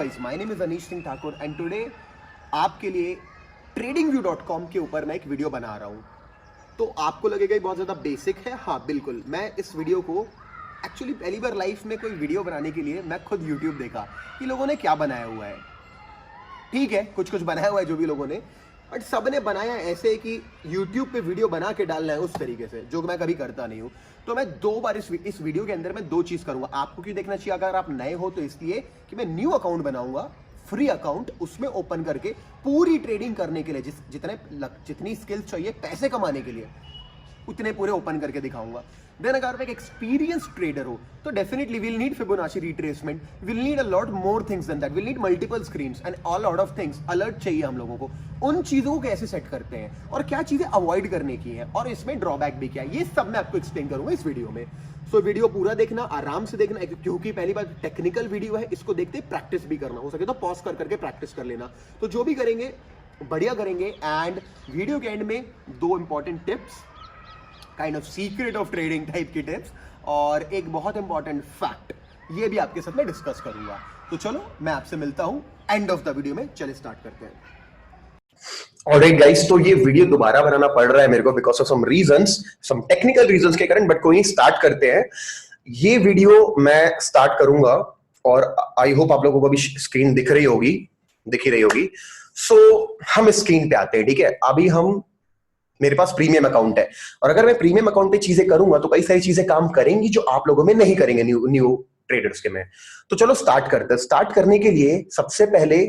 Guys, my name is Anish Singh Thakur and today आपके लिए tradingview.com के ऊपर मैं एक वीडियो बना रहा हूँ। तो आपको लगेगा ये बहुत ज़्यादा बेसिक है। हाँ बिल्कुल, मैं इस वीडियो को एक्चुअली पहली बार लाइफ में कोई वीडियो बनाने के लिए मैं खुद YouTube देखा कि लोगों ने क्या बनाया हुआ है। ठीक है, कुछ कुछ बनाया हुआ है जो भी लोगों ने, बट सब ने बनाया ऐसे कि YouTube पे वीडियो बना के डालना है उस तरीके से, जो मैं कभी करता नहीं हूँ। तो मैं दो बार इस वीडियो के अंदर मैं दो चीज़ करूँगा। आपको क्यों देखना चाहिए अगर आप नए हो, तो इसलिए कि मैं न्यू अकाउंट बनाऊंगा, फ्री अकाउंट, उसमें ओपन करके पूरी ट्रेडिंग करने के लिए जितनी स्किल्स चाहिए पैसे कमाने के लिए उतने पूरे ओपन करके दिखाऊंगा। देन अगर आप एक एक्सपीरियंस ट्रेडर हो तो definitely will need Fibonacci retracement, will need a lot more things then that, will need multiple screens and all lot of things. Alert चाहिए हम लोगों को, उन चीजों को कैसे सेट करते हैं और क्या चीजें अवॉइड करने की है और इसमें ड्रॉबैक भी क्या है, ये सब मैं आपको एक्सप्लेन करूंगा इस वीडियो में। सो वीडियो पूरा देखना, आराम से देखना, क्योंकि पहली बार टेक्निकल वीडियो है, इसको देखते प्रैक्टिस भी करना, हो सके तो पॉज कर करके प्रैक्टिस कर लेना। तो जो भी करेंगे बढ़िया करेंगे। एंड वीडियो के एंड में दो important tips, kind of secret of trading type की टिप्स, और एक बहुत इंपॉर्टेंट फैक्ट, ये भी आपके साथ में डिस्कस करूंगा। तो चलो मैं आपसे मिलता हूं एंड ऑफ द वीडियो में। चलिए स्टार्ट करते हैं। ऑलराइट गाइस, तो ये वीडियो दोबारा बनाना पड़ रहा है मेरे को because of some reasons, some technical reasons के कारण, बट कोई नहीं, स्टार्ट करते हैं। ये वीडियो मैं स्टार्ट करूंगा और आई होप आप लोगों को भी स्क्रीन दिख ही रही होगी। सो हम स्क्रीन पे आते हैं, ठीक है। अभी हम, मेरे पास प्रीमियम अकाउंट है, और अगर मैं प्रीमियम अकाउंट पे चीजें करूंगा तो कई सारी चीजें काम करेंगी जो आप लोगों में नहीं करेंगे न्यू ट्रेडर्स के में। तो चलो स्टार्ट करते हैं। स्टार्ट करने के लिए सबसे पहले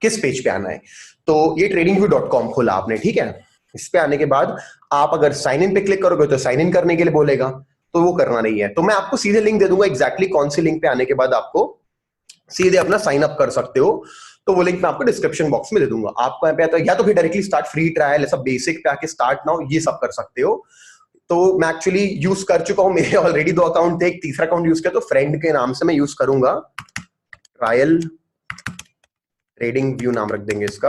किस पेज पे आना है, तो ये tradingview.com खोला आपने, ठीक है। इस पे आने के बाद आप अगर साइन इन पे क्लिक करोगे तो साइन इन करने के लिए बोलेगा, तो वो करना नहीं है। तो मैं आपको सीधे लिंक दे दूंगा, एग्जैक्टली कौन सी लिंक पे आने के बाद आपको सीधे अपना साइन अप कर सकते हो। तो वो लिंक मैं आपको डिस्क्रिप्शन बॉक्स में दे दूंगा। आपको यहाँ पे आता है, या तो फिर डायरेक्टली स्टार्ट फ्री ट्रायल, ऐसा बेसिक पे आके स्टार्ट नाउ, ये सब कर सकते हो। तो मैं एक्चुअली यूज कर चुका हूं, मेरे ऑलरेडी दो अकाउंट थे, एक तीसरा अकाउंट यूज किया, तो फ्रेंड के नाम से मैं यूज करूंगा, ट्रायल ट्रेडिंग व्यू नाम रख देंगे इसका,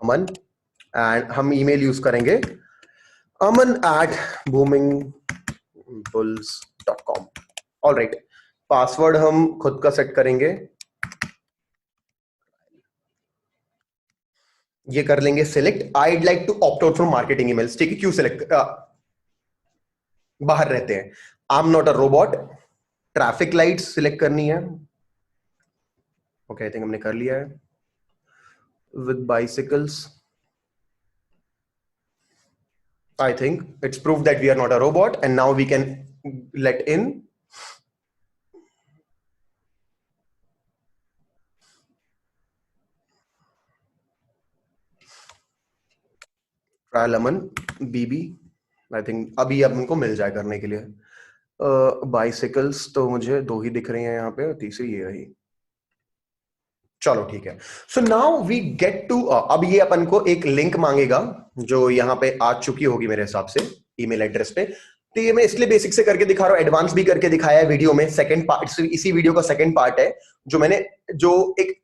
अमन। एंड हम ईमेल यूज करेंगे aman@boomingbuls.com। ऑलराइट, पासवर्ड हम खुद का सेट करेंगे, ये कर लेंगे select. I'd like to opt out from marketing emails, ठीक है। क्यों सिलेक्ट, बाहर रहते हैं। I'm not a robot, traffic lights select करनी है, ओके, आई थिंक हमने कर लिया है। With bicycles, I think it's proof that we are not a robot, and now we can let in trial Aman Bibi. I think अभी अब उनको मिल जाए करने के लिए। बाइसिकल्स तो मुझे दो ही दिख रही हैं यहाँ पे, और तीसरी ये रही। चलो ठीक है। So now we get to, अब ये अपन को एक लिंक मांगेगा जो यहाँ पे आ चुकी होगी मेरे हिसाब से ईमेल एड्रेस पे। तो ये मैं इसलिए बेसिक से करके दिखा रहा हूँ, एडवांस भी करके दिखाया है वीडियो में। सेकंड पार्ट, इसी वीडियो का सेकंड पार्ट है जो मैंने, जो एक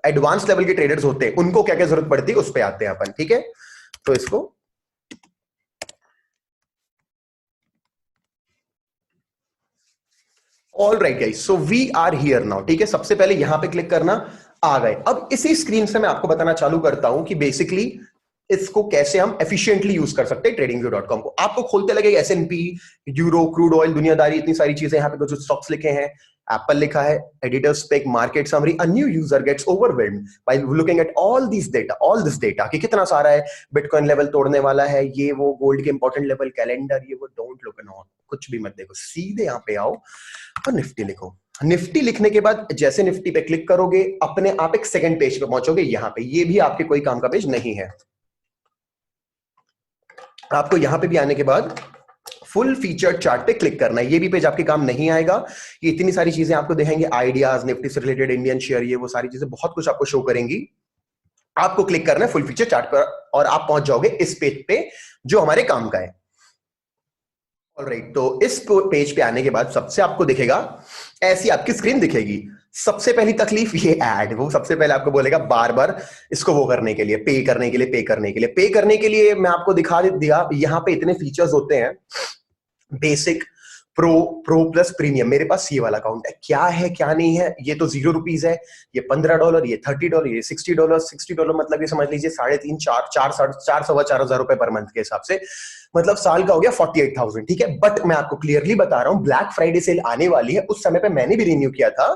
एडवांस लेवल के ट्रेडर्स होते हैं उनको क्या क्या जरूरत पड़ती है उस पर आते हैं अपन, ठीक है। तो इसको all right guys, so we are here now, ठीक है। सबसे पहले यहां पे क्लिक करना, आ गए। अब इसी स्क्रीन से मैं आपको बताना चालू करता हूं कि बेसिकली इसको कैसे हम एफिशिएंटली यूज कर सकते हैं tradingview.com को। आपको खोलते लगे S&P, यूरो, क्रूड ऑयल, दुनियादारी, इतनी सारी चीजें। यहाँ पे कुछ स्टॉक्स लिखे हैं, एप्पल लिखा है, एडिटर्स पे एक market summary. A new user gets overwhelmed by looking at all this data कि कितना सारा है, बिटकॉइन लेवल तोड़ने वाला है, ये वो, गोल्ड के इंपॉर्टेंट लेवल, कैलेंडर, ये वो। डोंट लुक एट ऑल, कुछ भी मत देखो, सीधे यहाँ पे आओ और निफ्टी लिखो। निफ्टी लिखने के बाद जैसे निफ्टी पे क्लिक करोगे, अपने आप एक सेकंड पेज पे पहुंचोगे। यहाँ पे ये भी आपके कोई काम का पेज नहीं है। आपको यहां पे भी आने के बाद फुल फीचर चार्ट पे क्लिक करना है। ये भी पेज आपके काम नहीं आएगा। ये इतनी सारी चीजें आपको दिखाएंगे, आइडियाज, निफ्टी से रिलेटेड, इंडियन शेयर, ये वो सारी चीजें बहुत कुछ आपको शो करेंगी। आपको क्लिक करना है फुल फीचर चार्ट पर और आप पहुंच जाओगे इस पेज पे जो हमारे काम का है। ऑलराइट, तो इस पेज पे आने के बाद सबसे आपको दिखेगा, ऐसी आपकी स्क्रीन दिखेगी। सबसे पहली तकलीफ ये ऐड, वो सबसे पहले आपको बोलेगा बार बार इसको वो करने के लिए, पे करने के लिए मैं आपको दिखा दिया। यहाँ पे इतने फीचर्स होते हैं बेसिक, प्रो प्लस प्रीमियम, मेरे पास ये वाला अकाउंट है। क्या है क्या नहीं है, ये तो $0 है, ये $15, ये $30, ये $60 मतलब ये समझ लीजिए 3.5 4 सवा 4 हजार रुपए पर मंथ के हिसाब से, मतलब साल का हो गया 48,000। ठीक है, बट मैं आपको क्लियरली बता रहा हूं, ब्लैक फ्राइडे सेल आने वाली है, उस समय पे मैंने भी रिन्यू किया था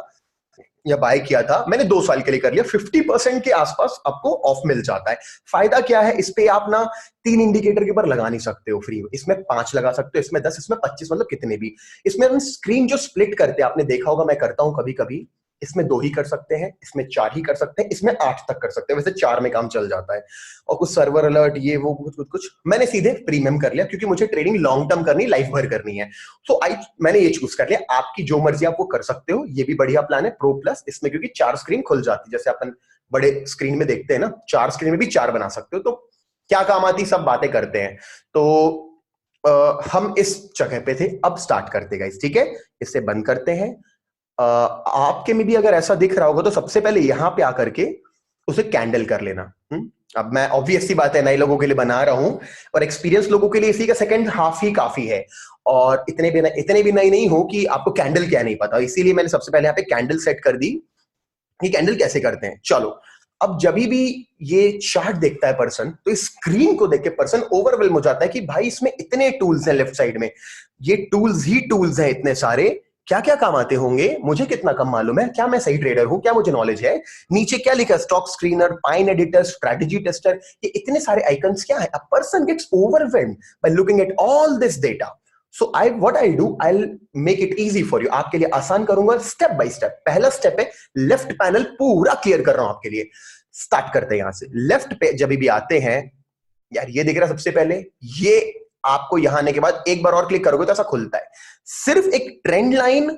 या बाय किया था, मैंने 2 साल के लिए कर लिया। 50% के आसपास आपको ऑफ मिल जाता है। फायदा क्या है, इस पे आप ना 3 इंडिकेटर के ऊपर लगा नहीं सकते हो फ्री में, इसमें 5 लगा सकते हो, इसमें 10, इसमें 25, मतलब कितने भी। इसमें हम स्क्रीन जो स्प्लिट करते हैं, आपने देखा होगा, मैं करता हूं कभी कभी, इसमें 2 ही कर सकते हैं, इसमें 4 ही कर सकते हैं, इसमें 8 तक कर सकते हैं, वैसे 4 में काम चल जाता है। और कुछ सर्वर अलर्ट ये वो कुछ मैंने सीधे प्रीमियम कर लिया, क्योंकि मुझे ट्रेडिंग लॉन्ग टर्म करनी, लाइफ भर करनी है। सो मैंने ये चूज कर लिया। आपकी जो मर्जी आप वो कर सकते हो, ये भी बढ़िया प्लान है प्रो प्लस, इसमें क्योंकि 4 स्क्रीन खुल जाती है, जैसे अपन बड़े स्क्रीन में देखते हैं ना, 4 स्क्रीन में भी 4 बना सकते हो। तो क्या काम आती, सब बातें करते हैं। तो हम इस जगह पे थे, अब स्टार्ट करते गाइस। ठीक है, इसे बंद करते हैं। आपके में भी अगर ऐसा दिख रहा होगा तो सबसे पहले यहां पे आकर के उसे कैंडल कर लेना। अब मैं ऑब्वियस सी बात है, नए लोगों के लिए बना रहा हूं, और एक्सपीरियंस लोगों के लिए इसी का सेकंड हाफ ही काफी है। और इतने भी नए नहीं हो कि आपको कैंडल क्या नहीं पता, इसीलिए मैंने सबसे पहले यहाँ पे कैंडल सेट कर दी। ये कैंडल कैसे करते हैं, चलो। अब जब भी ये चार्ट देखता है पर्सन, तो इस स्क्रीन को देख के पर्सन ओवरवेल्म हो जाता है कि भाई इसमें इतने टूल्स हैं लेफ्ट साइड में, ये टूल्स ही टूल्स हैं इतने सारे, क्या क्या काम आते होंगे, मुझे कितना कम मालूम है, क्या मैं सही ट्रेडर हूं, क्या मुझे नॉलेज है। नीचे क्या लिखा है, stock screener, pine editor, strategy tester, ये इतने सारे आइकन्स क्या है। A person gets overwhelmed by looking at all this data. So what I do, I make it easy for you, आपके लिए आसान करूंगा स्टेप बाय स्टेप। पहला स्टेप है, लेफ्ट पैनल पूरा क्लियर कर रहा हूं आपके लिए। स्टार्ट करते हैं यहां से। लेफ्ट पे जब भी आते हैं, यार ये दिख रहा है सबसे पहले, ये आपको यहां आने के बाद एक बार और क्लिक करोगे तो ऐसा खुलता है। सिर्फ एक ट्रेंड लाइन,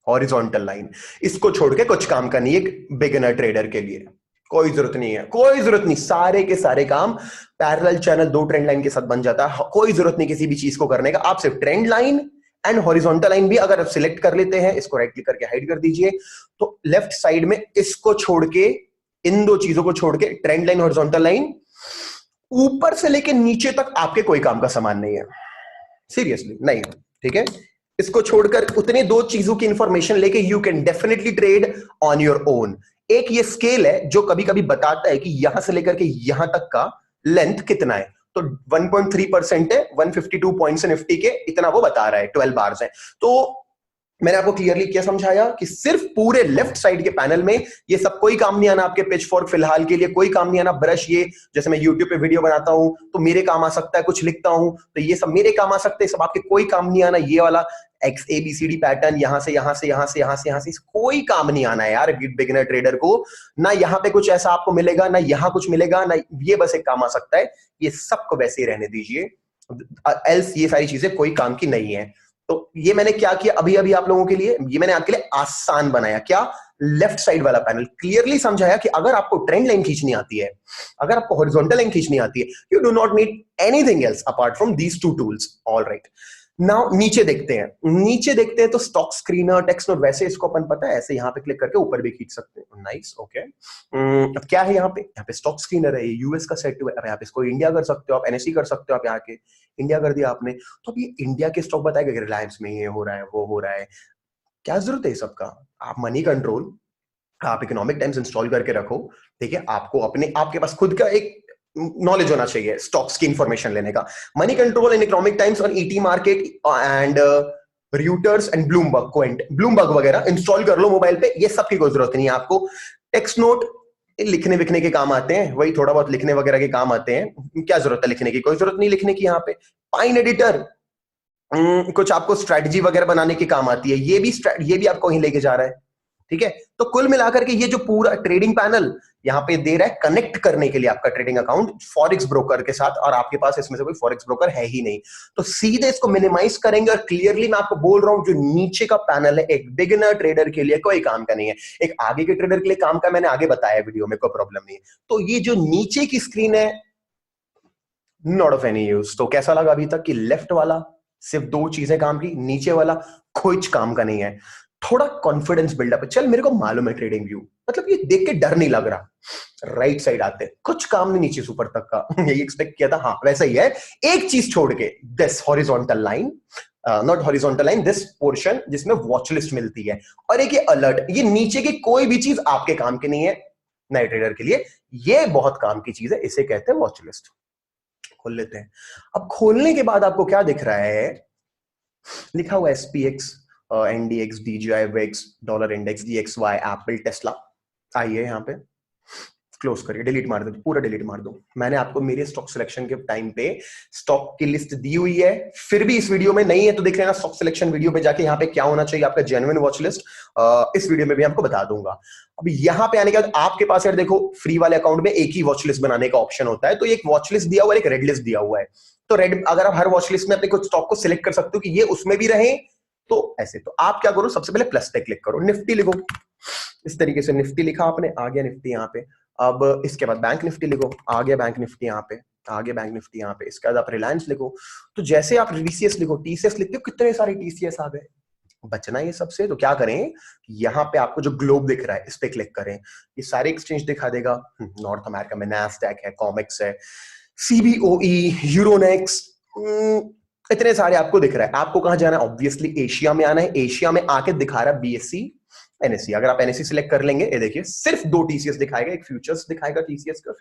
हॉरिजॉन्टल लाइन, इसको छोड़ के कुछ काम का नहीं है एक बिगिनर ट्रेडर के लिए। कोई जरूरत नहीं है, कोई जरूरत नहीं, सारे के सारे काम पैरेलल चैनल 2 ट्रेंड लाइन के साथ बन जाता है। कोई जरूरत नहीं किसी भी चीज को करने का, आप सिर्फ trend line and horizontal line भी अगर आप सिलेक्ट कर लेते हैं, इसको राइट क्लिक करके हाइड कर दीजिए, तो लेफ्ट साइड में इसको छोड़ के, इन 2 चीजों को छोड़ के, ट्रेंड लाइन, हॉरिजॉन्टल लाइन, ऊपर से लेके नीचे तक आपके कोई काम का सामान नहीं है, सीरियसली नहीं। ठीक है, इसको छोड़कर उतने 2 चीजों की इंफॉर्मेशन लेके you can definitely trade on your own. एक ये स्केल है जो कभी कभी बताता है कि यहां से लेकर के यहां तक का लेंथ कितना है, तो 1.3% है, 152 पॉइंट्स निफ्टी के, इतना वो बता रहा है, 12 बार्स है। तो मैंने आपको क्लियरली क्या समझाया कि सिर्फ पूरे लेफ्ट साइड के पैनल में ये सब कोई काम नहीं आना, आपके पिच फॉर्क फिलहाल के लिए कोई काम नहीं आना। ब्रश, ये जैसे मैं यूट्यूब पे वीडियो बनाता हूं तो मेरे काम आ सकता है, कुछ लिखता हूं तो ये सब मेरे काम आ सकते हैं, सब आपके कोई काम नहीं आना। ये वाला XABCD पैटर्न, यहां से यहां से यहां से यहां से यहां से, कोई काम नहीं आना है यार बिगिनर ट्रेडर को। ना यहाँ पे कुछ ऐसा आपको मिलेगा, ना यहाँ कुछ मिलेगा, ना ये बस एक काम आ सकता है, ये सबको वैसे ही रहने दीजिए, एल्स ये सारी चीजें कोई काम की नहीं है। तो ये मैंने क्या किया अभी अभी आप लोगों के लिए, ये मैंने आपके लिए आसान बनाया। क्या, लेफ्ट साइड वाला पैनल क्लियरली समझाया कि अगर आपको ट्रेंड लाइन खींचनी आती है, अगर आपको हॉरिजॉन्टल लाइन खींचनी आती है, you do not need anything else apart from these 2 tools. All right, now नीचे देखते हैं। नीचे देखते हैं तो स्टॉक स्क्रीनर, टेक्स्ट नोट, वैसे इसको अपन पता है ऐसे यहाँ पे क्लिक करके ऊपर भी खींच सकते हैं। Nice, okay. अब क्या है यहाँ पे स्टॉक स्क्रीनर है, यूएस का सेट है। अब यहाँ पे इसको इंडिया कर सकते हो आप, NSE कर सकते हो आप, यहाँ के इंडिया कर दिया आपने। तो अब ये इंडिया के स्टॉक बताएगा कि रिलायंस में ये हो रहा है, वो हो रहा है, क्या जरूरत है सबका। आप मनी कंट्रोल, आप इकोनॉमिक टाइम्स इंस्टॉल करके रखो। ठीक है, आपको अपने, आपके पास खुद का एक नॉलेज होना चाहिए स्टॉक्स की इंफॉर्मेशन लेने का। Money control in economic times और ET market and Reuters and Bloomberg वगैरह इंस्टॉल कर लो मोबाइल पे। ये सब की कोई जरूरत नहीं है आपको। टेक्स्ट नोट लिखने विखने के काम आते हैं, वही थोड़ा बहुत लिखने वगैरह के काम आते हैं। क्या जरूरत है लिखने की, कोई जरूरत नहीं लिखने की यहाँ पे। पाइन एडिटर कुछ आपको स्ट्रेटजी वगैरह बनाने के काम आती है, ये भी आपको वहीं लेके जा रहा है। ठीक है, तो कुल मिलाकर के ये जो पूरा ट्रेडिंग पैनल यहाँ पे दे रहा है कनेक्ट करने के लिए आपका ट्रेडिंग अकाउंट फॉरेक्स ब्रोकर के साथ, और आपके पास इसमें से कोई फॉरेक्स ब्रोकर है ही नहीं, तो सीधे इसको मिनिमाइज करेंगे। और क्लियरली मैं आपको बोल रहा हूं, जो नीचे का पैनल है एक बिगिनर ट्रेडर के लिए कोई काम का नहीं है, एक आगे के ट्रेडर के लिए काम का, मैंने आगे बताया वीडियो में, कोई प्रॉब्लम नहीं है। तो ये जो नीचे की स्क्रीन है, नॉट ऑफ एनी यूज। तो कैसा लगा अभी तक कि लेफ्ट वाला सिर्फ 2 चीजें काम की, नीचे वाला कुछ काम का नहीं है। थोड़ा कॉन्फिडेंस बिल्डअप है, चल मेरे को मालूम है ट्रेडिंग व्यू, मतलब ये देख के डर नहीं लग रहा। राइट साइड आते हैं, कुछ काम नहीं नीचे से ऊपर तक का। यही एक्सपेक्ट किया था, हाँ वैसा ही है। एक चीज छोड़ के, this horizontal line, not horizontal line, this portion जिसमें वॉच लिस्ट मिलती है, और एक ये अलर्ट, ये नीचे की कोई भी चीज आपके काम की नहीं है नए ट्रेडर के लिए, ये बहुत काम की चीज है, इसे कहते हैं वॉच लिस्ट। खोल लेते हैं। अब खोलने के बाद आपको क्या दिख रहा है, लिखा हुआ SPX, NDX, DGI, VIX, dollar index, DXY, Apple, Tesla. आइए यहाँ पे क्लोज करिए, डिलीट मार दो, पूरा डिलीट मार दो। मैंने आपको मेरे स्टॉक सिलेक्शन के टाइम पे स्टॉक की लिस्ट दी हुई है, फिर भी इस वीडियो में नहीं है तो देख लेना स्टॉक सिलेक्शन वीडियो पे जाके, यहाँ पे क्या होना चाहिए आपका जेन्युइन वॉच लिस्ट, इस वीडियो में भी आपको बता दूंगा। अब यहाँ पे आने के बाद आपके पास यार देखो, फ्री वाले अकाउंट में एक ही वॉच लिस्ट बनाने का ऑप्शन होता है, तो एक वॉच लिस्ट दिया हुआ है, एक रेड लिस्ट दिया हुआ है। तो रेड, अगर आप हर वॉच लिस्ट में अपने कुछ स्टॉक को सिलेक्ट कर सकते हो कि ये उसमें भी रहे, तो ऐसे तो आप क्या करो, सबसे पहले प्लस पे क्लिक करो, निफ्टी लिखो, इस तरीके से निफ्टी लिखा आपने, आ गया निफ्टी यहाँ पे। अब इसके बाद बैंक निफ्टी लिखो, आ गया बैंक निफ्टी यहाँ पे, आ गया बैंक निफ्टी यहाँ पे। इसके बाद आप रिलायंस लिखो, तो जैसे आप टीसीएस लिखो, टीसीएस लिखते हो, कितने सारे टीसीएस आ गए। बचना ये सबसे, तो क्या करें, यहाँ पे आपको जो ग्लोब दिख रहा है इस पे क्लिक करें, ये सारे एक्सचेंज दिखा देगा। नॉर्थ अमेरिका में नैस्डैक है, कॉमेक्स है, सीबीओई, यूरोनेक्स, इतने सारे आपको दिख रहा है। आपको कहां जाना है, ऑब्वियसली एशिया में आना है। एशिया में आके दिखा रहा है बीएससी, एनएससी। अगर आप एनएससी सिलेक्ट कर लेंगे, ये देखिए सिर्फ 2 टीसीएस दिखाएगा, एक फ्यूचर्स दिखाएगा टीसीएस का,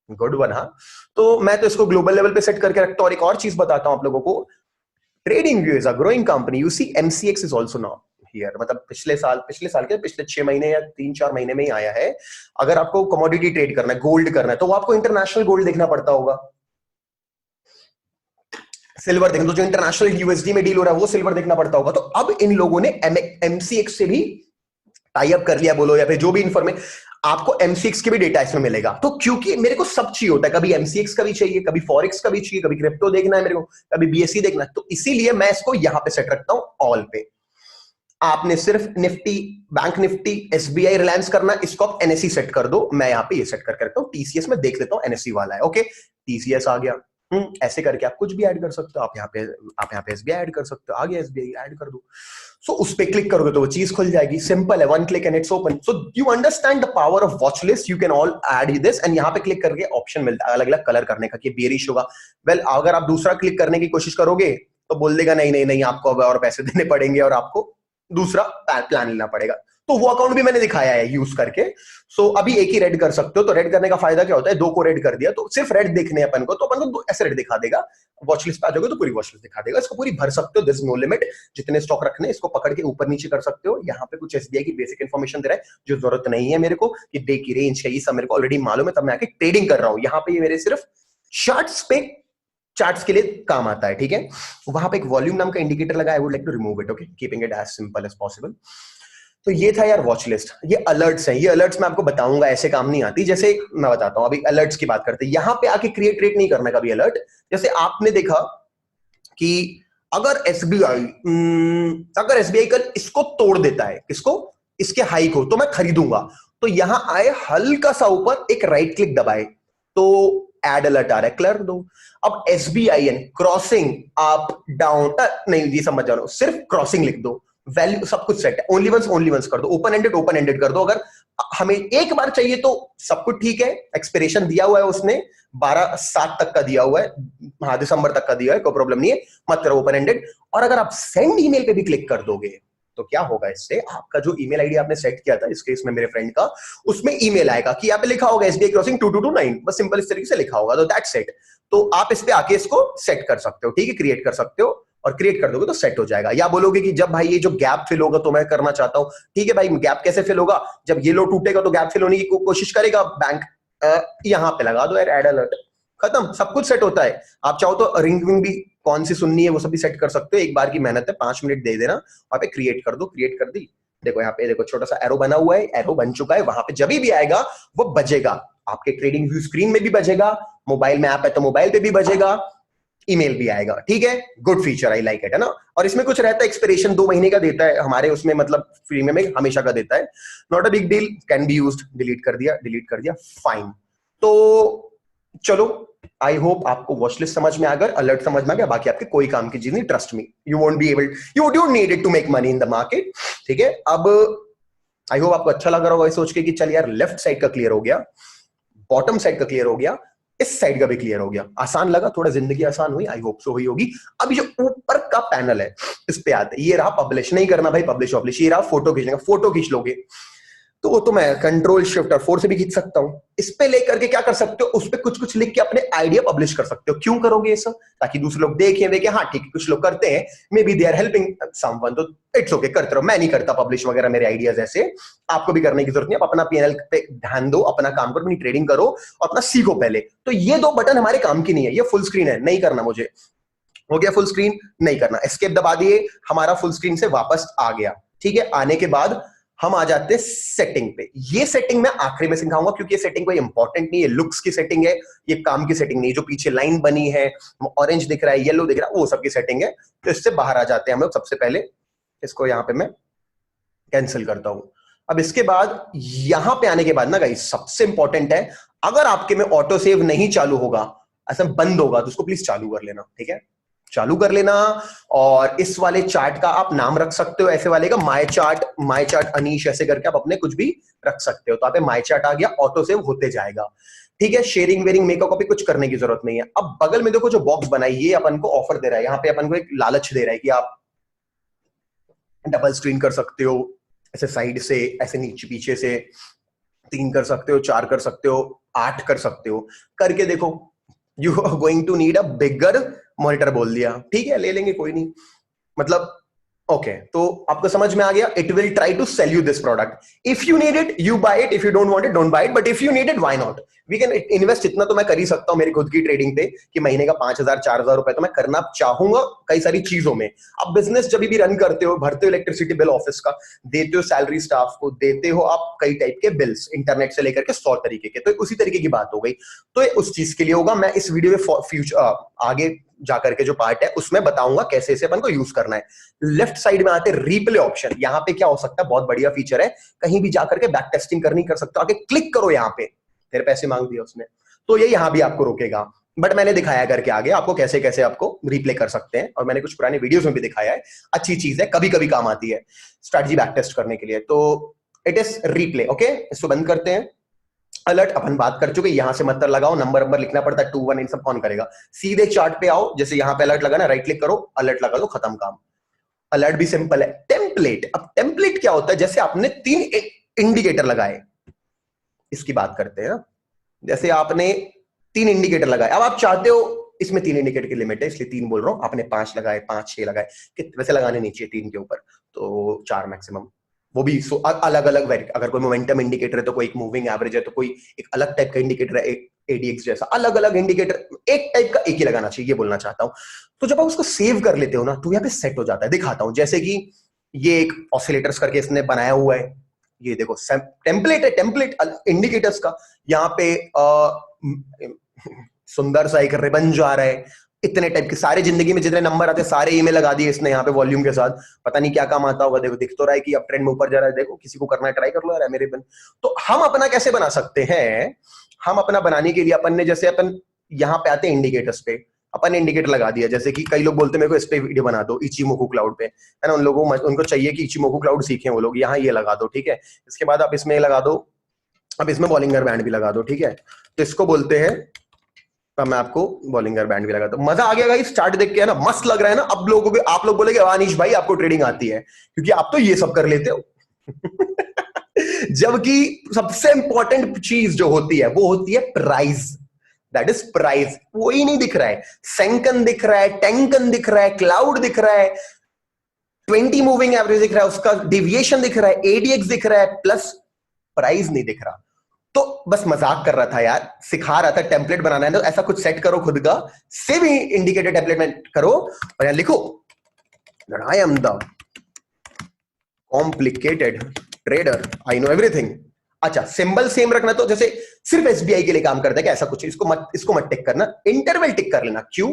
गुड वन। हाँ, तो मैं तो इसको ग्लोबल लेवल पे सेट करके रखता हूं। और एक और चीज बताता हूं आप लोगों को, TradingView is a growing company, you see MCX is also now here, मतलब पिछले साल के पिछले 6 महीने या 3-4 महीने में ही आया है। अगर आपको कमोडिटी ट्रेड करना है, गोल्ड करना है, तो वो आपको इंटरनेशनल गोल्ड देखना पड़ता होगा, सिल्वर देखना, तो जो इंटरनेशनल यूएसडी में डील हो रहा है वो सिल्वर देखना पड़ता होगा। तो अब इन लोगों ने एमसीएक्स से भी टाई अप कर लिया बोलो, या फिर जो भी इन्फॉर्मेशन, आपको एमसीएक्स के भी डेटा इसमें मिलेगा। तो क्योंकि मेरे को सब चाहिए होता है, कभी एमसीएक्स का भी चाहिए, कभी फॉरेक्स का भी चाहिए, कभी क्रिप्टो देखना है मेरे को, कभी बीएससी देखना है, तो इसीलिए मैं इसको यहां पे सेट रखता हूं ऑल पे। आपने सिर्फ Nifty, bank Nifty, SBI, Reliance करना है, इसको आप एनएससी सेट कर दो। मैं यहाँ पे ये सेट करके रखता हूँ, टीसीएस में देख लेता हूँ एनएससी वाला है, ओके टीसीएस आ गया। ऐसे करके आप कुछ भी ऐड कर सकते हो। आप यहाँ पे एसबीआई ऐड कर सकते हो, आ गया एसबीआई, ऐड कर दो। सो उस पे क्लिक करोगे तो वो चीज खुल जाएगी, सिंपल है, 1 click and it's open. So you understand the power of watch list, you can all add this, and यहाँ पे क्लिक करके ऑप्शन मिलता है अलग अलग कलर करने का कि बेरिश होगा। वेल, अगर आप दूसरा क्लिक करने की कोशिश करोगे तो बोल देगा नहीं नहीं नहीं, आपको अब और पैसे देने पड़ेंगे और आपको दूसरा प्लान लेना पड़ेगा। तो वो अकाउंट भी मैंने दिखाया है यूज करके। सो अभी एक ही रेड कर सकते हो। तो रेड करने का फायदा क्या होता है, 2 को रेड कर दिया तो सिर्फ रेड देखने अपन को, तो अपन को ऐसे रेड दिखा देगा। वॉच लिस्ट पे आ जाओगे तो पूरी वॉच लिस्ट दिखा देगा, इसको पूरी भर सकते हो, दिस नो लिमिट। जितने स्टॉक रखने इसको पकड़ के ऊपर नीचे कर सकते हो। यहाँ पे कुछ एसबीआई की बेसिक इन्फॉर्मेशन दे रहा है जो जरूरत नहीं है मेरे को, कि डे की रेंज है, ये सब मेरे को ऑलरेडी मालूम है, तब मैं आके ट्रेडिंग कर रहा हूँ। यहाँ पे ये मेरे सिर्फ चार्ट्स पे, चार्ट्स के लिए काम आता है, ठीक है। वहां पे एक वॉल्यूम नाम का इंडिकेटर लगा है, I would like to remove it, okay, keeping it as simple as possible. तो ये था यार वॉच लिस्ट। ये अलर्ट्स हैं, ये अलर्ट्स मैं आपको बताऊंगा, ऐसे काम नहीं आती। जैसे मैं बताता हूं, अभी अलर्ट्स की बात करते हैं। यहां पे आके क्रिएट रेट नहीं करना कभी अलर्ट। जैसे आपने देखा कि अगर एसबीआई कल इसको तोड़ देता है, इसको, इसके हाई को, तो मैं खरीदूंगा। तो यहां आए, हल्का सा ऊपर एक राइट क्लिक दबाए तो एड अलर्ट आ रहा है, क्लियर दो। अब एसबीआई क्रॉसिंग अप डाउन, नहीं ये समझ जाओ, सिर्फ क्रॉसिंग लिख दो, वैल्यू सब कुछ सेट है, ओनली वंस कर दो, ओपन एंडेड कर दो। अगर हमें एक बार चाहिए तो सब कुछ ठीक है, एक्सपिरेशन दिया हुआ है उसने 12/7 तक का दिया हुआ है, हाँ दिसंबर तक का दिया है, कोई प्रॉब्लम नहीं है, मत करो ओपन एंडेड। और अगर आप सेंड ईमेल पे भी क्लिक कर दोगे तो क्या होगा, इससे आपका जो ईमेल आईडी आपने सेट किया था, इस केस में मेरे फ्रेंड का, उसमें ईमेल आएगा कि यहाँ पे लिखा होगा एसबीआई क्रॉसिंग 2229, बस सिंपल इस तरीके से लिखा होगा, तो दैट्स इट। तो आप इस पे आके इसको सेट कर सकते हो, ठीक है, क्रिएट कर सकते हो, और क्रिएट कर दोगे तो सेट हो जाएगा। या बोलोगे कि जब भाई ये जो गैप फिल होगा तो मैं करना चाहता हूं, ठीक है भाई, गैप कैसे फिल होगा, जब ये लो टूटेगा तो गैप फिल होने की कोशिश करेगा बैंक, यहां पे लगा दो यार एड अलर्ट, खत्म, सब कुछ सेट होता है। आप चाहो तो रिंग भी कौन सी सुननी है वो सब भी सेट कर सकते हो, एक बार की मेहनत है, 5 मिनट दे देना, वहां पे क्रिएट कर दो, क्रिएट कर दी। देखो यहाँ पे देखो छोटा सा एरो बना हुआ है, एरो बन चुका है, वहां पे जब भी आएगा वो बजेगा, आपके ट्रेडिंग व्यू स्क्रीन में भी बजेगा, मोबाइल में ऐप है तो मोबाइल पे भी बजेगा, ईमेल भी आएगा, ठीक है, good feature, I like it, है ना। और इसमें कुछ रहता है, एक्सपिरेशन 2 महीने का देता है हमारे उसमें, मतलब प्रीमियम में हमेशा का देता है, not a big deal, can be used. Delete कर दिया, फाइन। तो चलो, आई होप आपको वॉच लिस्ट समझ में आ गया, अलर्ट समझ में आ गया, बाकी आपके कोई काम की चीज नहीं, trust me, you won't be able, you don't need it to make money in the market, ठीक है। अब आई होप आपको अच्छा लग रहा होगा ये सोच के कि चल यार लेफ्ट साइड का क्लियर हो गया, बॉटम साइड का क्लियर हो गया, इस साइड का भी क्लियर हो गया। आसान लगा, थोड़ा जिंदगी आसान हुई, आई होप सो हुई होगी। अभी जो ऊपर का पैनल है इस पे आते, ये रहा पब्लिश, नहीं करना भाई पब्लिश पब्लिश, ये रहा फोटो खींचने का, फोटो खींच लोगे तो वो तो मैं कंट्रोल शिफ्ट और 4 से भी खींच सकता हूं। इस पे लेकर के क्या कर सकते हो, उस पे कुछ कुछ लिख के अपने आइडिया पब्लिश कर सकते हो। क्यों करोगे ये सब? ताकि दूसरे लोग देखें हाँ ठीक है कुछ लोग करते हैं, maybe they are helping someone, तो इट्स ओके करते रहो। मैं नहीं करता पब्लिश वगैरह मेरे आइडियाज ऐसे, आपको भी करने की जरूरत नहीं। आप अपना पीएनएल पे ध्यान दो, अपना काम करो, अपनी ट्रेडिंग करो और अपना सीखो पहले। तो ये 2 बटन हमारे काम की नहीं है, ये फुल स्क्रीन है, नहीं करना मुझे। हो गया फुल स्क्रीन, नहीं करना, एस्केप दबा दिए, हमारा फुल स्क्रीन से वापस आ गया। ठीक है, आने के बाद हम आ जाते हैं सेटिंग पे। ये सेटिंग मैं आखिरी में सिखाऊंगा क्योंकि ये सेटिंग कोई इंपॉर्टेंट नहीं है, लुक्स की सेटिंग है, ये काम की सेटिंग नहीं। जो पीछे लाइन बनी है, ऑरेंज दिख रहा है, येलो दिख रहा है, वो सब की सेटिंग है। तो इससे बाहर आ जाते हैं हम लोग। सबसे पहले इसको यहां पे मैं कैंसिल करता हूं। अब इसके बाद यहां पे आने के बाद ना गाइस सबसे इंपॉर्टेंट है, अगर आपके में ऑटो सेव नहीं चालू होगा, ऐसा बंद होगा, तो उसको प्लीज चालू कर लेना। ठीक है, चालू कर लेना। और इस वाले चार्ट का आप नाम रख सकते हो, ऐसे वाले का माय चार्ट अनीश ऐसे करके आप अपने कुछ भी रख सकते हो। तो आप माय चार्ट आ गया, ऑटो सेव होते जाएगा। ठीक है, शेयरिंग वेरिंग मेक कॉपी कुछ करने की जरूरत नहीं है। अब बगल में देखो जो बॉक्स बनाई, ये अपन को ऑफर दे रहा है, यहाँ पे अपन को एक लालच दे रहा है कि आप डबल स्क्रीन कर सकते हो, ऐसे साइड से, ऐसे नीचे पीछे से 3 कर सकते हो, 4 कर सकते हो, 8 कर सकते हो। करके देखो, you are going to need a bigger monitor बोल दिया, ठीक है ले लेंगे कोई नहीं, मतलब ओके। तो आपको समझ में आ गया, it will try to sell you this product. If you need it you buy it, if you don't want it don't buy it, but if you need it why not. We can invest, इतना तो मैं कर ही सकता हूं मेरी खुद की trading पे कि महीने का 5,000 4,000 रुपए तो मैं करना चाहूंगा कई सारी चीजों में। अब बिजनेस जब भी रन करते हो, भरते हो इलेक्ट्रिसिटी बिल ऑफिस का, देते हो सैलरी स्टाफ को, देते हो आप कई टाइप के बिल्स, इंटरनेट से लेकर के 100 तरीके के, तो उसी तरीके की बात हो गई। तो उस चीज के लिए होगा, मैं इस वीडियो में फ्यूचर आगे जाकर के जो पार्ट है उसमें बताऊंगा कैसे इसे अपन को यूज करना है। लेफ्ट साइड में आते रीप्ले ऑप्शन, यहां पे क्या हो सकता है, बहुत बढ़िया फीचर है, कहीं भी जाकर के बैक टेस्टिंग करनी कर सकते हो। आगे क्लिक करो, यहां पे तेरे पैसे मांग दिए उसने, तो ये यहां भी आपको रोकेगा, बट मैंने दिखाया करके आगे आपको कैसे कैसे आपको रिप्ले कर सकते हैं, और मैंने कुछ पुराने वीडियोस में भी दिखाया है। अच्छी चीज है, कभी कभी काम आती है स्ट्रैटेजी बैक टेस्ट करने के लिए। तो इट इज रिप्ले, ओके। इसको बंद करते हैं। अलर्ट अपन बात कर चुके, यहां से मत लगाओ, नंबर लिखना पड़ता है, 2 1 इन सब कौन करेगा। सीधे चार्ट पे आओ, जैसे यहां पे अलर्ट लगा ना, राइट क्लिक करो, अलर्ट लगा दो, खत्म काम। अलर्ट भी सिंपल है। टेम्पलेट, अब टेम्पलेट क्या होता है, जैसे आपने 3 इंडिकेटर लगाए, इसकी बात करते हैं ना, जैसे आपने 3 इंडिकेटर लगाए, अब आप चाहते हो इसमें 3 इंडिकेटर की लिमिट है इसलिए 3 बोल रहा हूं, आपने 5 लगाए, 5 6 लगाए, वैसे लगाने नहीं चाहिए 3 के ऊपर, तो 4 मैक्सिमम। वो भी अलग अलग, अगर कोई मोमेंटम इंडिकेटर है तो कोई एक मूविंग एवरेज है, तो कोई एक अलग टाइप का इंडिकेटर है, एडीएक्स जैसा, अलग अलग इंडिकेटर, एक टाइप का एक ही लगाना चाहिए, ये बोलना चाहता हूं। तो जब आप उसको सेव कर लेते हो ना, तो यहाँ पे सेट हो जाता है। दिखाता हूं, जैसे कि ये एक ऑसिलेटर्स करके इसने बनाया हुआ है, ये देखो टेम्पलेट है, टेम्पलेट इंडिकेटर्स का। यहाँ पे सुंदर सा एक रिबन जा रहा है, इतने टाइप के सारे जिंदगी में जितने नंबर आते हैं सारे ईमेल लगा दिए इसने यहाँ पे वॉल्यूम के साथ, पता नहीं क्या काम आता होगा। देखो दिख तो रहा है कि अब ट्रेंड में ऊपर जा रहा है, देखो किसी को करना है ट्राई कर लो यार मेरे बन। तो हम अपना कैसे बना सकते हैं, हम अपना बनाने के लिए अपन ने, जैसे अपन यहाँ पे आते हैं इंडिकेटर्स पे, अपन ने इंडिकेटर लगा दिया, जैसे कि कई लोग बोलते हैं मेरे को इस पे वीडियो बना दो इचिमोकू क्लाउड पे, है ना, उन लोगों उनको चाहिए कि इचिमोकू क्लाउड सीखें वो लोग, यहाँ ये लगा दो, ठीक है। इसके बाद आप इसमें लगा दो, अब इसमें बॉलिंगर बैंड भी लगा दो, ठीक है। तो इसको बोलते हैं, अब मैं आपको बॉलिंगर बैंड भी लगा दूं। मजा आ गया गाइस, स्टार्ट देख के, है ना, मस्त लग रहा है ना। अब लोगों को, आप लोग बोलेंगे अनीश भाई आपको ट्रेडिंग आती है, क्योंकि आप तो ये सब कर लेते हो। जबकि सबसे इंपॉर्टेंट चीज जो होती है वो होती है प्राइस, दैट इज प्राइस। वही नहीं दिख रहा है, सेंकन दिख रहा है, टेंकन दिख रहा है, क्लाउड दिख रहा है, 20 मूविंग एवरेज दिख रहा है, उसका डिविएशन दिख रहा है, एडीएक्स दिख रहा है, प्लस प्राइस नहीं दिख रहा। तो बस मजाक कर रहा था यार, सिखा रहा था, टेम्पलेट बनाना है तो ऐसा कुछ सेट करो खुद का, सेम इंडिकेटर टेम्पलेट में करो और यार लिखो I am the complicated trader, I know everything. अच्छा, सिंबल सेम रखना, तो जैसे सिर्फ एसबीआई के लिए काम करता है क्या, ऐसा कुछ इसको मत टिक करना, इंटरवल टिक कर लेना। क्यों?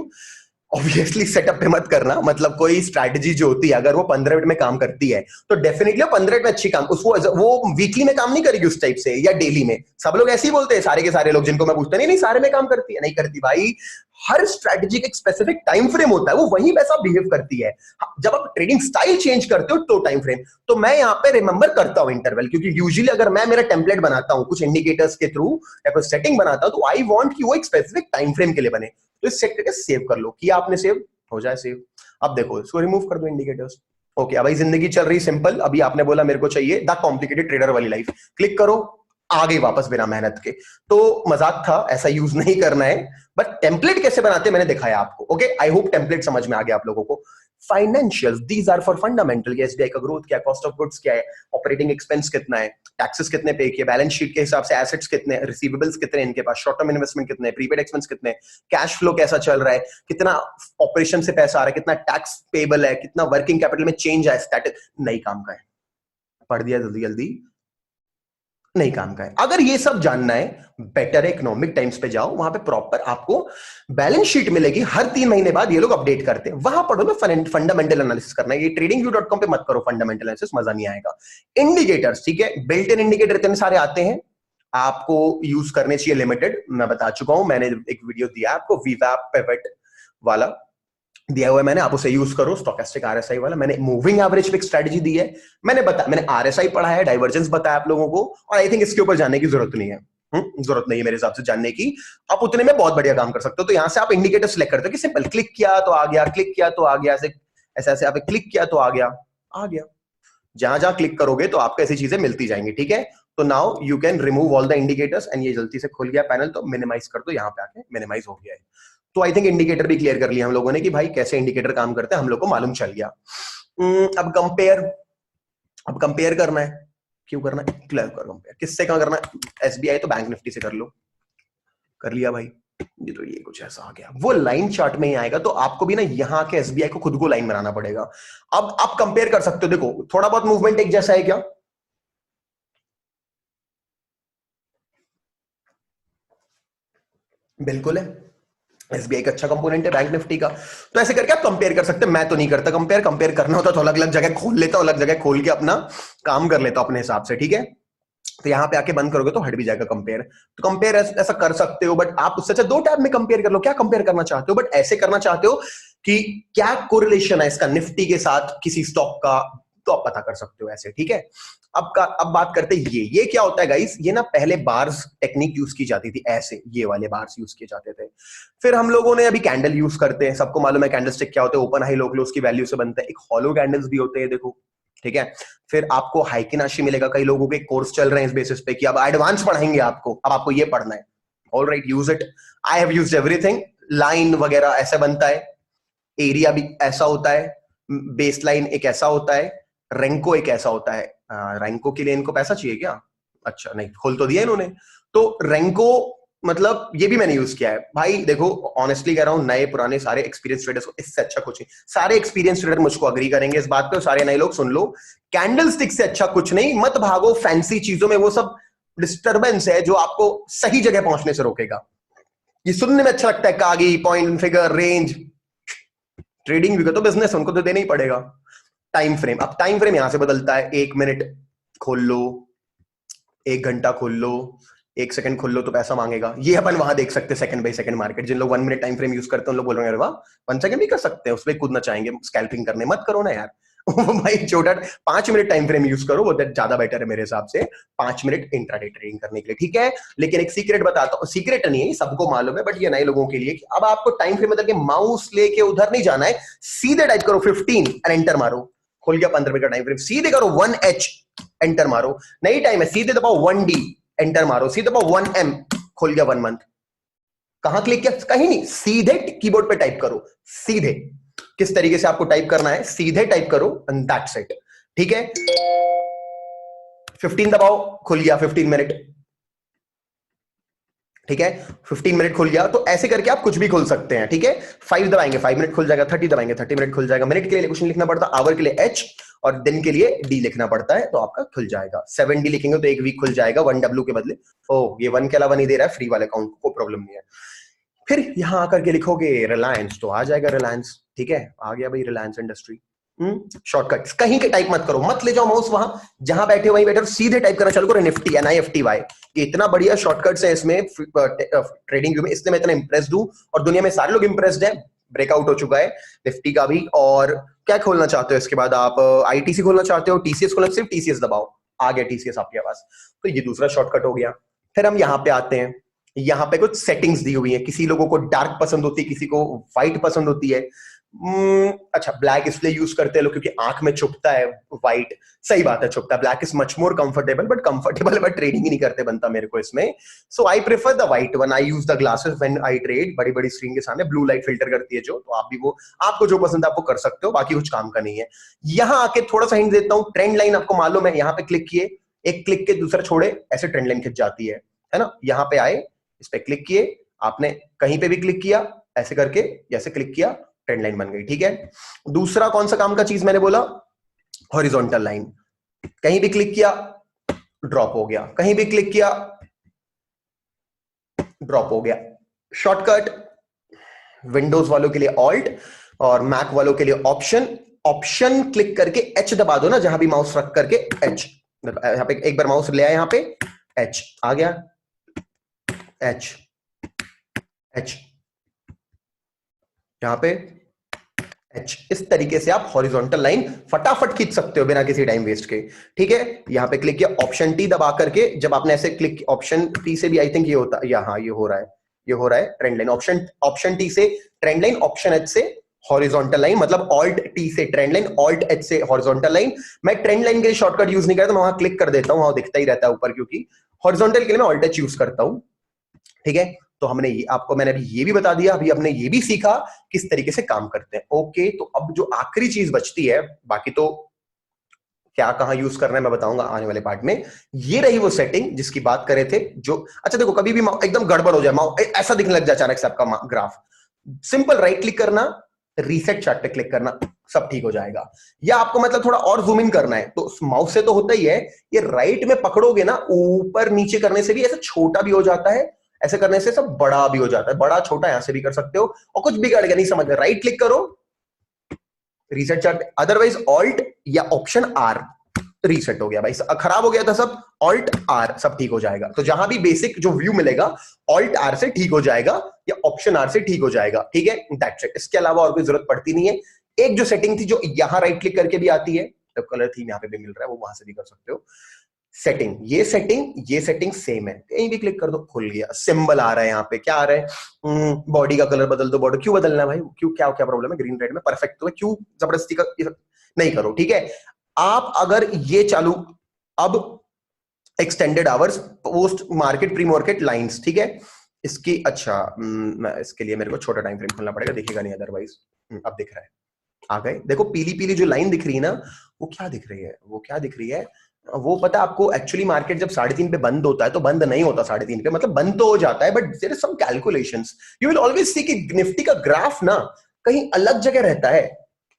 ऑब्वियसली सेटअप पे मत करना, मतलब कोई स्ट्रैटेजी जो होती है अगर वो 15 मिनट में काम करती है तो डेफिनेटली 15 मिनट में अच्छी काम, उसको वो वीकली में काम नहीं करेगी उस टाइप से या डेली में। सब लोग ऐसे ही बोलते हैं, सारे के सारे लोग जिनको मैं पूछता नहीं नहीं सारे में काम करती है, नहीं करती भाई। हर स्ट्रैटेजी का एक स्पेसिफिक टाइम फ्रेम होता है, वो वही वैसा बिहेव करती है। जब आप ट्रेडिंग स्टाइल चेंज करते हो तो टाइम फ्रेम, तो मैं यहाँ पे रिमेंबर करता हूँ इंटरवल, क्योंकि यूजुअली अगर मैं मेरा टेम्पलेट बनाता हूँ कुछ इंडिकेटर्स के थ्रू या कोई सेटिंग बनाता हूँ तो आई वांट कि वो एक स्पेसिफिक टाइम फ्रेम के लिए बने। तो इस सेट करके सेव कर लो, किया आपने सेव, हो जाए सेव। अब देखो इसको रिमूव कर दो इंडिकेटर्स। ओके, अब भाई जिंदगी चल रही सिंपल, अभी आपने बोला मेरे को चाहिए द कॉम्प्लिकेटेड ट्रेडर वाली लाइफ, क्लिक करो, आ गई वापस बिना मेहनत के। तो मजाक था, ऐसा यूज नहीं करना है, बट टेम्पलेट कैसे बनाते मैंने दिखाया आपको। ओके, आई होप टेम्पलेट समझ में आ गया आप लोगों को। Financials, these are for fundamental, SBI का ग्रोथ क्या है, कॉस्ट ऑफ गुड्स क्या है, ऑपरेटिंग एक्सपेंस कितना है, टैक्सेस कितने पे किए, बैलेंस शीट के हिसाब से एसेट्स कितने, रिसीवेबल्स कितने इनके पास, शॉर्ट टर्म इन्वेस्टमेंट कितने, प्रीपेड एक्सपेंस कितने, कैश फ्लो कैसा चल रहा है, कितना ऑपरेशन से पैसा आ रहा है, कितना टैक्स पेबल है, कितना वर्किंग कैपिटल में चेंज है, स्टैटिक नहीं काम का है, पढ़ दिया जल्दी जल्दी, नहीं काम का है। अगर ये सब जानना है बेटर इकोनॉमिक टाइम्स पे जाओ, वहां पे प्रॉपर आपको बैलेंस शीट मिलेगी, हर 3 महीने बाद ये लोग अपडेट करते हैं, वहां पढ़ो ना फंडामेंटल एनालिसिस करना है। ये tradingview.com पे मत करो फंडामेंटल एनालिसिस, मजा नहीं आएगा। इंडिकेटर्स, ठीक है, बिल्ट इन इंडिकेटर इतने सारे आते हैं, आपको यूज करने चाहिए लिमिटेड, मैं बता चुका हूं, मैंने एक वीडियो दिया आपको वीवैप पिवट वाला दिया हुआ है मैंने, आप उसे यूज करो, स्टोकेस्टिक आरएसआई वाला, मैंने मूविंग एवरेज पे एक स्ट्रेटजी दी है, मैंने आरएसआई पढ़ा है, डाइवर्जेंस बताया आप लोगों को, और आई थिंक इसके ऊपर जाने की जरूरत नहीं है, जरूरत नहीं है मेरे हिसाब से जानने की। आप उतने में बहुत बढ़िया काम कर सकते हो। तो यहां से आप इंडिकेटर सिलेक्ट करते हो कि सिंपल क्लिक किया तो आ गया, क्लिक किया तो आ गया, ऐसे ऐसे ऐसे आप क्लिक किया तो आ गया, आ गया। जहां जहां क्लिक करोगे तो आपको ऐसी चीजें मिलती जाएंगी, ठीक है। तो now you can remove all the indicators and ये जल्दी से खुल गया पैनल, तो मिनिमाइज कर दो, यहाँ पे आके मिनिमाइज हो गया है। तो आई थिंक इंडिकेटर भी क्लियर कर लिया हम लोगों ने कि भाई कैसे इंडिकेटर काम करते हैं, हम लोग को मालूम चल गया। अब कंपेयर करना है, क्यों करना है, क्लियर कर, कंपेयर किससे कहां करना है, एसबीआई तो बैंक निफ्टी से कर लो, कर लिया भाई। ये तो ये कुछ ऐसा आ गया, वो लाइन चार्ट में ही आएगा, तो आपको भी ना यहाँ के एसबीआई को खुद को लाइन बनाना पड़ेगा। अब आप कंपेयर कर सकते हो, देखो थोड़ा बहुत मूवमेंट एक जैसा है क्या, बिल्कुल है, एसबीआई का अच्छा कंपोनेंट है बैंक निफ्टी का। तो ऐसे करके आप कंपेयर कर सकते हैं, मैं तो नहीं करता कंपेयर करना होता तो अलग अलग जगह खोल लेता, अलग जगह खोल के अपना काम कर लेता अपने हिसाब से, ठीक है। तो यहाँ पे आके बंद करोगे तो हट भी जाएगा कंपेयर। तो कंपेयर ऐसा कर सकते हो, बट आप उससे अच्छा 2 टैब में कंपेयर कर लो, क्या कंपेयर करना चाहते हो, बट ऐसे करना चाहते हो कि क्या कोरिलेशन है इसका निफ्टी के साथ किसी स्टॉक का, तो आप पता कर सकते हो ऐसे, ठीक है। अब बात करते हैं ये क्या होता है गाइस, ये ना पहले बार्स टेक्निक यूज की जाती थी, ऐसे ये वाले बार्स यूज किए जाते थे। फिर हम लोगों ने अभी कैंडल यूज करते हैं, सबको मालूम है कैंडल स्टिक क्या होते हैं, ओपन हाई लो क्लोज की वैल्यू से बनते हैं। एक हॉलो कैंडल्स भी होते हैं, देखो, ठीक है। फिर आपको हाइकिनाशी मिलेगा, कई लोगों के कोर्स चल रहे हैं इस बेसिस पे कि अब एडवांस पढ़ाएंगे आपको, अब आपको ये पढ़ना है, all right, use it, I have used everything. Line वगैरह ऐसे बनता है, एरिया भी ऐसा होता है, बेस लाइन एक ऐसा होता है, रैंको एक ऐसा होता है। रैंको के लिए इनको पैसा चाहिए क्या, अच्छा नहीं, खोल तो दिया इन्होंने। तो रैंको मतलब ये भी मैंने यूज किया है भाई, देखो ऑनेस्टली कह रहा हूं, नए पुराने सारे एक्सपीरियंस ट्रेडर्स को इससे अच्छा कुछ नहीं, सारे एक्सपीरियंस ट्रेडर मुझको अग्री करेंगे इस बात पे, सारे नए लोग सुन लो, कैंडल स्टिक से अच्छा कुछ नहीं, मत भागो फैंसी चीजों में, वो सब डिस्टर्बेंस है जो आपको सही जगह पहुंचने से रोकेगा। ये सुनने में अच्छा लगता है, कागी, पॉइंट, फिगर, रेंज, ट्रेडिंग भी तो बिजनेस, उनको तो देना ही पड़ेगा। टाइम फ्रेम, अब टाइम फ्रेम यहां से बदलता है, 1 मिनट खोल लो, 1 घंटा खोल लो, 1 सेकंड खोल लो तो पैसा मांगेगा, ये अपन वहां देख सकते हैं सेकंड बाय सेकंड मार्केट। जिन लोग 1 मिनट टाइम फ्रेम यूज करते हैं उन लोग बोल रहे हैं, वाह 1 सेकंड भी कर सकते हैं, उस पर कूदना चाहेंगे, स्कैल्पिंग करने मत करो ना यार। भाई छोटा 5 मिनट टाइम फ्रेम यूज करो, वो ज्यादा बेटर है मेरे हिसाब से, 5 मिनट इंट्राडे ट्रेडिंग करने के लिए, ठीक है। लेकिन एक सीक्रेट बताता हूँ, सीक्रेट नहीं है, सबको मालूम है, बट ये नए लोगों के लिए कि अब आपको टाइम फ्रेम बदल के माउस लेके उधर नहीं जाना है, सीधे टाइप करो 15 और एंटर मारो, खोल गया 15 मिनट का टाइम फ्रेम, सीधे करो 1H, एंटर मारो, नहीं टाइम है, सीधे दबाओ 1D, एंटर मारो, सीधे दबाओ 1M, खोल गया 1 मंथ। कहां क्लिक किया, कहीं नहीं, सीधे कीबोर्ड पे टाइप करो, सीधे किस तरीके से आपको टाइप करना है, सीधे टाइप करो एंड दैट्स इट, ठीक है। 15 दबाओ, खुल गया 15 मिनट, ठीक है, 15 मिनट खुल गया। तो ऐसे करके आप कुछ भी खोल सकते हैं, ठीक है। 5 दबाएंगे 5 मिनट खुल जाएगा, 30 दबाएंगे 30 मिनट खुल जाएगा, मिनट के लिए कुछ नहीं लिखना पड़ता, आवर के लिए H और दिन के लिए D लिखना पड़ता है, तो आपका खुल जाएगा। 7D लिखेंगे तो 1 वीक खुल जाएगा 1W के बदले। ओ ये 1 के अलावा नहीं दे रहा है फ्री वाले अकाउंट को, प्रॉब्लम नहीं है। फिर यहां आकर के लिखोगे रिलायंस, तो आ जाएगा रिलायंस। ठीक है, आ गया भाई रिलायंस इंडस्ट्री। शॉर्टकट कहीं के टाइप मत करो, मत ले जाओ माउस वहां, जहां बैठे वहीं बैठे, सीधे टाइप करना चालू करो निफ्टी, NIFTY। ये इतना बढ़िया शॉर्टकट्स है इसमें ट्रेडिंग व्यू में, इसलिए मैं इतना इंप्रेस्ड हूं और दुनिया में सारे लोग इंप्रेस्ड है। ब्रेकआउट हो चुका है निफ्टी का भी। और क्या खोलना चाहते हो इसके बाद आप? ITC खोलना चाहते हो, TCS खोलना, सिर्फ TCS दबाओ, आ गया TCS आपके पास। तो ये दूसरा शॉर्टकट हो गया। फिर हम यहाँ पे आते हैं, यहाँ पे कुछ सेटिंग्स दी हुई है, किसी लोगों को डार्क पसंद होती है, किसी को व्हाइट पसंद होती है। अच्छा, ब्लैक इसलिए यूज करते हैं लोग क्योंकि आंख में छुपता है व्हाइट। सही बात है, छुपता है। Black is much more comfortable, but comfortable but trading ही नहीं करते बनता मेरे को इसमें। So I prefer the white one. I use the glasses when I trade. बड़ी बड़ी स्क्रीन के सामने ब्लू लाइट फिल्टर करती है जो, तो आप भी वो, आपको जो पसंद है आप वो कर सकते हो, बाकी कुछ काम का नहीं है। यहां आके थोड़ा सा हिंट देता हूं, ट्रेंड लाइन आपको मालूम है, यहाँ पे क्लिक किए, एक क्लिक के दूसरा छोड़े, ऐसे ट्रेंड लाइन खिंच जाती है ना। यहाँ पे आए, इस पे क्लिक किए, आपने कहीं पे भी क्लिक किया, ऐसे करके जैसे क्लिक किया, ट्रेंड लाइन बन गई। ठीक है, दूसरा कौन सा काम का चीज मैंने बोला? Horizontal line. कहीं भी क्लिक किया, ड्रॉप हो गया, कहीं भी क्लिक किया, ड्रॉप हो गया। शॉर्टकट विंडोज वालों के लिए ऑल्ट और मैक वालों के लिए ऑप्शन। ऑप्शन क्लिक करके H दबा दो ना, जहां भी माउस रख करके H, यहां पे एक बार माउस ले आया, यहां पे H आ गया, H H, यहां पे H। इस तरीके से आप हॉरिजॉन्टल लाइन फटाफट खींच सकते हो बिना किसी टाइम वेस्ट के। ठीक है, यहां पे क्लिक किया, ऑप्शन T दबा करके, जब आपने ऐसे क्लिक, ऑप्शन T से भी आई थिंक ये होता है, हाँ ये हो रहा है, ये हो रहा है ट्रेंड लाइन। ऑप्शन T से ट्रेंड लाइन, ऑप्शन H से हॉरिजॉन्टल लाइन, मतलब ऑल्ट T से ट्रेंड लाइन, ऑल्ट H से हॉरिजॉन्टल लाइन। मैं ट्रेंड लाइन के लिए शॉर्टकट यूज नहीं करता, मैं वहां क्लिक कर देता हूं, वहां दिखता ही रहता है ऊपर, क्योंकि हॉरिजॉन्टल के लिए मैं ऑल्ट H यूज करता हूं। ठीक है, तो हमने ये, आपको मैंने अभी ये भी बता दिया, अभी हमने ये भी सीखा किस तरीके से काम करते हैं। ओके, तो अब जो आखिरी चीज बचती है, बाकी तो क्या कहां यूज करना है मैं बताऊंगा आने वाले पार्ट में। ये रही वो सेटिंग जिसकी बात करे थे, जो, अच्छा देखो, कभी भी एकदम गड़बड़ हो जाए, ऐसा दिखने लग जाए अचानक से आपका ग्राफ, सिंपल राइट क्लिक करना, रीसेट चार्ट पे क्लिक करना, सब ठीक हो जाएगा। या आपको मतलब थोड़ा और जूम इन करना है, तो माउस से तो होता ही है, ये राइट में पकड़ोगे ना, ऊपर नीचे करने से भी ऐसा छोटा भी हो जाता है, ऐसे करने से सब बड़ा भी हो जाता है, बड़ा छोटा यहां से भी कर सकते हो, और कुछ बिगड़ गया नहीं समझ में, राइट क्लिक करो, रीसेट चार्ट, अदरवाइज ऑल्ट या ऑप्शन R, रीसेट हो गया भाई, खराब हो गया था सब, ऑल्ट R, सब ठीक हो जाएगा। तो जहां भी बेसिक जो व्यू मिलेगा, ऑल्ट R से ठीक हो जाएगा या ऑप्शन R से ठीक हो जाएगा। ठीक है, दैट्स इट, इसके अलावा और कोई जरूरत पड़ती नहीं है। एक जो सेटिंग थी जो यहां राइट क्लिक करके भी आती है, तो कलर थीम यहाँ पे भी मिल रहा है, वो वहां से भी कर सकते हो। सेटिंग, ये सेटिंग सेम है, कहीं भी क्लिक कर दो, खुल गया। सिंबल आ रहा है, यहाँ पे क्या आ रहा है? बॉडी का कलर बदल दो, बॉर्डर क्यों बदलना है भाई, क्यों, क्या क्या प्रॉब्लम है? ग्रीन रेड में परफेक्ट तो है, क्यों जबरदस्ती का नहीं करो। ठीक है, आप अगर ये चालू, अब extended hours, post market, pre market lines, ठीक है, इसकी, अच्छा इसके लिए मेरे को छोटा टाइम फ्रेम खोलना पड़ेगा, दिखेगा नहीं अदरवाइज। अब दिख रहा है, आ गए, देखो पीली पीली जो लाइन दिख रही है ना, वो क्या दिख रही है, वो क्या दिख रही है, वो पता है आपको, एक्चुअली मार्केट जब 3:30 पे बंद होता है, तो बंद नहीं होता 3:30 पे, मतलब बंद तो हो जाता है, but there is some calculations. You will always see कि निफ्टी का ग्राफ ना कहीं अलग जगह रहता है।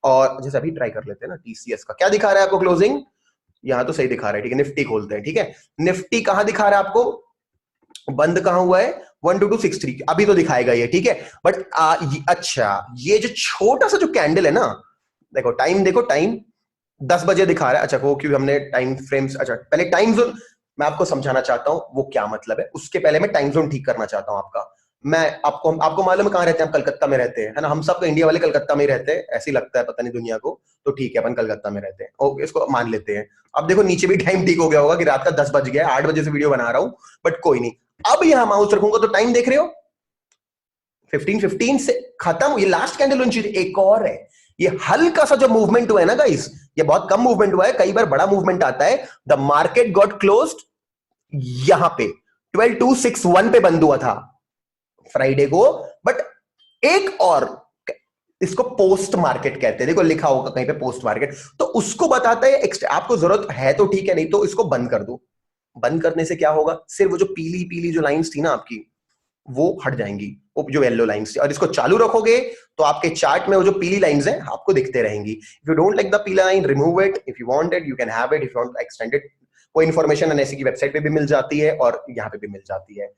और जैसे अभी ट्राई कर लेते हैं ना, TCS का क्या दिखा रहा है आपको क्लोजिंग, यहां तो सही दिखा रहा है। ठीक है, निफ्टी खोलते हैं। ठीक है, निफ्टी कहां दिखा रहा है आपको, बंद कहां हुआ है, 12263, अभी तो दिखाएगा ये। ठीक है, बट अच्छा, ये जो छोटा सा जो कैंडल है ना, देखो टाइम, देखो टाइम 10 बजे दिखा रहा है। अच्छा, वो क्योंकि हमने टाइम फ्रेम्स, अच्छा पहले टाइम जोन मैं आपको समझाना चाहता हूं वो क्या मतलब है, उसके पहले मैं टाइम जोन ठीक करना चाहता हूं आपका। मैं आपको मालूम है कहां रहते हैं, हम कलकत्ता में रहते हैं, है ना, हम सब इंडिया वाले कलकत्ता में ही रहते हैं, ऐसे ही लगता है, पता नहीं दुनिया को, तो ठीक है अपन कलकत्ता में रहते हैं, ओके इसको मान लेते हैं। अब देखो नीचे भी टाइम ठीक हो गया होगा कि रात का 10 बज गया, 8 बजे से वीडियो बना रहा हूं, बट कोई नहीं। अब यहां माउस रखूंगा तो टाइम देख रहे हो, 15:15 से खत्म, ये लास्ट कैंडल होनी चाहिए। एक और है, ये हल्का सा जो मूवमेंट हुआ है ना गाइस, ये बहुत कम मूवमेंट हुआ है, कई बार बड़ा मूवमेंट आता है। द मार्केट गॉट क्लोज्ड यहां पे 12,261 पे बंद हुआ था फ्राइडे को, बट एक और, इसको पोस्ट मार्केट कहते हैं, देखो लिखा होगा कहीं पे पोस्ट मार्केट, तो उसको बताता है आपको जरूरत है तो ठीक है, नहीं तो इसको बंद कर दो। बंद करने से क्या होगा, सिर्फ वो जो पीली पीली जो लाइंस थी ना आपकी, वो हट जाएंगी, वो जो येलो लाइंस थी, और इसको चालू रखोगे तो आपके चार्ट में वो जो पीली लाइंस हैं आपको दिखते रहेंगी। If you don't like the पीला line, remove it, if you want it you can have it, if you want extend it. वो इन्फॉर्मेशन एनएससी की वेबसाइट पे भी मिल जाती है और यहाँ पे भी मिल जाती है।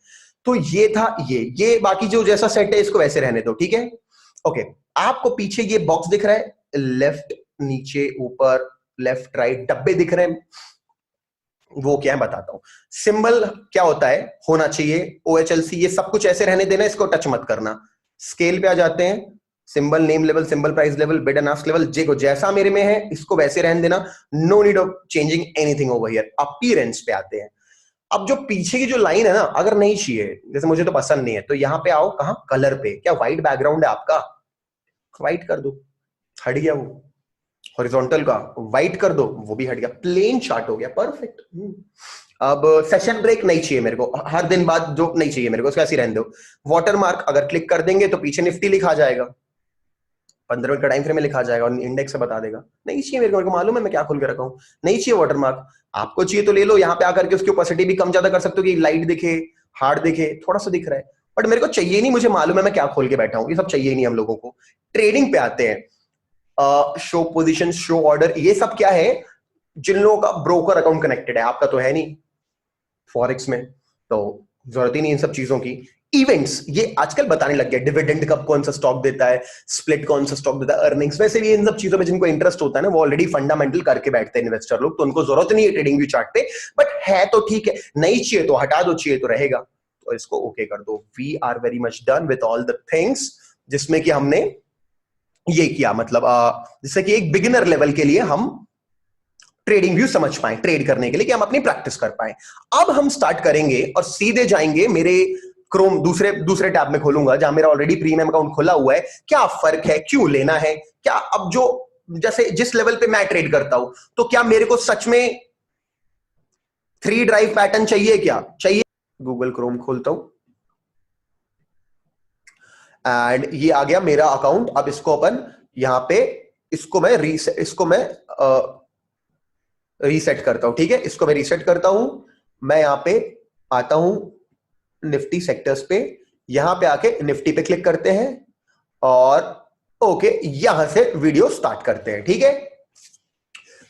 तो ये था, ये बाकी जो जैसा सेट है इसको वैसे रहने दो, ठीक है। ओके, आपको पीछे ये बॉक्स दिख रहा है, लेफ्ट नीचे ऊपर लेफ्ट राइट डब्बे दिख रहे हैं, वो क्या है बताता हूं। सिंबल क्या होता है, होना चाहिए OHLC, ये सब कुछ ऐसे रहने देना, इसको टच मत करना। स्केल पे आ जाते हैं, symbol name level, symbol price level, bid and ask level, जे को जैसा मेरे में है इसको वैसे रहने देना, no need of changing anything over here. Appearance पे आते हैं। अब जो पीछे की जो लाइन है ना, अगर नहीं चाहिए, जैसे मुझे तो पसंद नहीं है, तो यहां पे आओ, कहां, कलर पे। क्या व्हाइट बैकग्राउंड है आपका, व्हाइट कर दो, हट गया वो। हॉरिजॉन्टल का व्हाइट कर दो, वो भी हट गया, प्लेन चार्ट हो गया, परफेक्ट। अब सेशन ब्रेक नहीं चाहिए मेरे को, हर दिन बाद जो नहीं चाहिए मेरे को, उसको ऐसे ही रहने दो। वाटरमार्क अगर क्लिक कर देंगे तो पीछे निफ्टी लिखा जाएगा, 15 मिनट का टाइम फ्रेम में लिखा जाएगा और इंडेक्स से बता देगा। नहीं चाहिए मेरे को मालूम है मैं क्या खोल के रखा हूं, नहीं चाहिए वाटरमार्क। आपको चाहिए तो ले लो, यहाँ पे आकर के उसकी ओपेसिटी भी कम ज्यादा कर सकते हो कि लाइट दिखे, हार्ड दिखे, थोड़ा सा दिख रहा है, बट मेरे को चाहिए नहीं, मुझे मालूम है मैं क्या खोल के बैठा हूं, ये सब चाहिए नहीं हम लोगों को। ट्रेडिंग पे आते हैं, शो पोजीशन, शो ऑर्डर, ये सब क्या है, जिन लोगों का ब्रोकर अकाउंट कनेक्टेड है, आपका तो है नहीं फॉरेक्स में, तो जरूरत ही नहीं इन सब चीजों की। इवेंट्स ये आजकल बताने लग गया, डिविडेंड कब कौन सा स्टॉक देता है, स्प्लिट कौन सा स्टॉक देता है, अर्निंग्स, वैसे भी इन सब चीजों में जिनको इंटरेस्ट होता है ना, वो ऑलरेडी फंडामेंटल करके बैठते हैं इन्वेस्टर लोग, तो उनको जरूरत नहीं है ट्रेडिंग व्यू चार्ट पे, बट है तो ठीक है, नहीं चाहिए तो हटा दो, चाहिए तो रहेगा, तो इसको ओके कर दो। We are very much done with all the things, जिसमें कि हमने ये किया, मतलब जैसे कि एक बिगिनर लेवल के लिए हम ट्रेडिंग व्यू समझ पाए, ट्रेड करने के लिए, कि हम अपनी प्रैक्टिस कर पाए। अब हम स्टार्ट करेंगे और सीधे जाएंगे मेरे क्रोम दूसरे टैब में खोलूंगा, जहां मेरा ऑलरेडी प्रीमियम अकाउंट खुला हुआ है। क्या फर्क है, क्यों लेना है, क्या अब जो जैसे जिस लेवल पे मैं ट्रेड करता हूं, तो क्या मेरे को सच में 3 ड्राइव पैटर्न चाहिए, क्या चाहिए। गूगल क्रोम खोलता हूं एंड ये आ गया मेरा अकाउंट। अब इसको अपन यहां पे, इसको मैं रीसेट करता हूं, ठीक है, इसको मैं रीसेट करता हूं। मैं यहां पे आता हूं निफ्टी सेक्टर्स पे, यहां पे आके निफ्टी पे क्लिक करते हैं और ओके, यहां से वीडियो स्टार्ट करते हैं, ठीक है।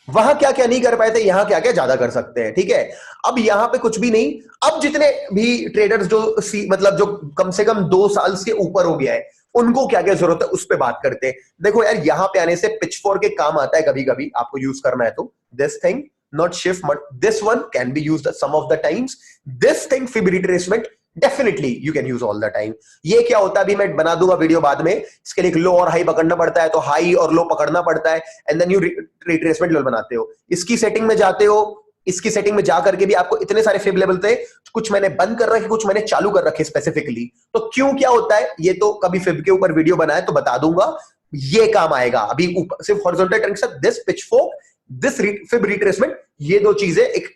वहां क्या क्या नहीं कर पाए थे, यहां क्या क्या ज्यादा कर सकते हैं, ठीक है। अब यहां पे कुछ भी नहीं, अब जितने भी ट्रेडर्स जो मतलब जो कम से कम 2 साल से ऊपर हो गया है, उनको क्या क्या जरूरत है उस पर बात करते हैं। देखो यार, यहां पे आने से पिच फॉर के काम आता है, कभी कभी आपको यूज करना है तो this thing, not shift, but this one can be used some of the times. This thing, fib retracement, definitely you can use all the time. ये क्या होता है, अभी मैं बना दूंगा वीडियो बाद में, इसके लिए लो और हाई पकड़ना पड़ता है, तो हाई और लो पकड़ना पड़ता है, and then you retracement level बनाते हो। इसकी सेटिंग में जाते हो, इसकी सेटिंग में जाकर के भी आपको इतने सारे फिब लेवल थे, कुछ मैंने बंद कर रखे, कुछ मैंने चालू कर रखे स्पेसिफिकली। तो क्यों क्या होता है, ये तो कभी फिब के ऊपर वीडियो बनाए तो बता दूंगा, ये काम आएगा। अभी सिर्फ हॉरिजॉन्टल ट्रेंड के साथ this pitchfork, this fib retracement, ये दो चीजें एक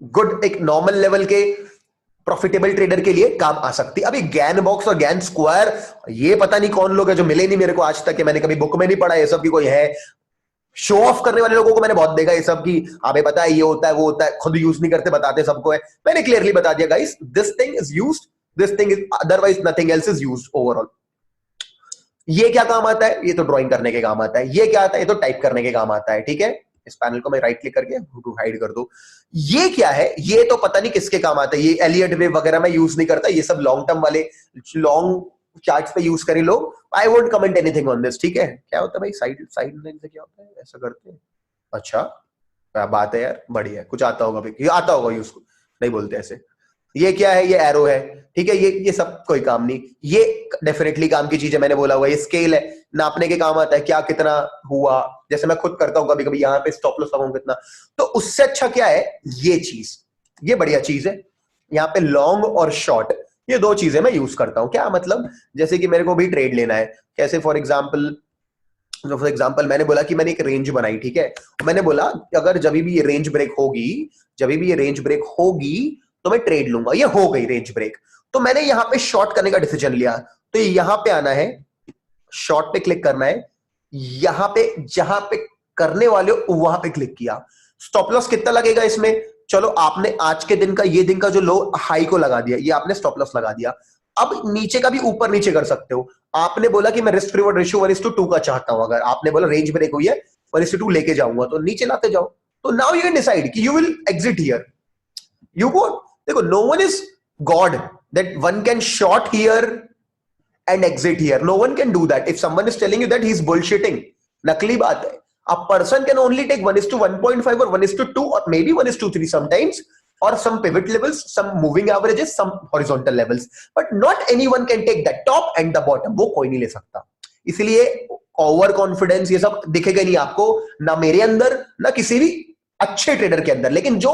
गुड, एक नॉर्मल लेवल के प्रॉफिटेबल ट्रेडर के लिए काम आ सकती है। अभी गैन बॉक्स और गैन स्क्वायर, ये पता नहीं कौन लोग है जो मिले नहीं मेरे को आज तक, मैंने कभी बुक में नहीं पढ़ा ये सब की कोई है। शो ऑफ करने वाले लोगों को मैंने बहुत देखा ये सब की, हमें पता है ये होता है वो होता है, खुद यूज नहीं करते, बताते सबको है। मैंने क्लियरली बता दिया guys, this thing is used, this thing is, otherwise nothing else is used overall. ये क्या काम आता है, ये तो ड्राइंग करने के काम आता है। ये क्या आता है, ये तो टाइप करने के काम आता है, ठीक है। इस पैनल को मैं राइट क्लिक करके हाइड कर दूं। ये क्या है, ये तो पता नहीं किसके काम आता है, ये एलियट वेव वगैरह मैं यूज नहीं करता, ये सब लॉन्ग टर्म वाले लॉन्ग चार्ट्स पे यूज करें लोग। I won't comment anything on this, ठीक है। क्या होता है भाई, साइड लाइन से क्या होता है, ऐसा करते हैं, अच्छा क्या बात है यार, बढ़िया, कुछ आता होगा भाई, आता होगा यूज, नहीं बोलते ऐसे। ये क्या है, ये एरो है, ठीक है, ये सब कोई काम नहीं, ये डेफिनेटली काम की चीज है, मैंने बोला हुआ। ये स्केल है, नापने के काम आता है, क्या कितना हुआ, जैसे मैं खुद करता हूं कभी कभी, यहाँ पे स्टॉप लॉस लगाऊं कितना, तो उससे अच्छा क्या है, ये चीज, ये बढ़िया चीज है। यहाँ पे लॉन्ग और शॉर्ट, ये दो चीजें मैं यूज करता हूं। क्या मतलब, जैसे कि मेरे को भी ट्रेड लेना है, कैसे, फॉर एग्जाम्पल मैंने बोला कि मैंने एक रेंज बनाई, ठीक है, मैंने बोला अगर जब भी ये रेंज ब्रेक होगी तो मैं ट्रेड लूंगा। ये हो गई रेंज ब्रेक, तो मैंने यहां पे शॉर्ट करने का डिसीजन लिया, तो यहां पे आना है, शॉर्ट पे क्लिक करना है, यहां पे जहां पे करने वाले हो वहां पे क्लिक किया। स्टॉप लॉस कितना लगेगा इसमें, चलो आपने आज के दिन का, ये दिन का जो लो हाई को लगा दिया, ये आपने स्टॉप लॉस लगा दिया। अब नीचे का भी ऊपर नीचे कर सकते हो। आपने बोला कि मैं रिस्क रिवॉर्ड रेशियो 1:2 का चाहता हूं, अगर आपने बोला रेंज ब्रेक हुई है 1:2 लेके जाऊंगा, तो नीचे लाते जाओ। तो नाउ यू कैन डिसाइड कि you will exit here, you won't, देखो, no one is God that one can short here and exit here. No one can do that. If someone is telling you that he is bullshitting, नकली बात है. A person can only take 1:1.5 or 1:2 or maybe 1:3 sometimes, or some pivot levels, some moving averages, some horizontal levels, but not anyone can take the top and the bottom. वो कोई नहीं ले सकता. इसलिए over confidence ये सब दिखेगा नहीं आपको, ना मेरे अंदर ना किसी भी अच्छे ट्रेडर के अंदर. लेकिन जो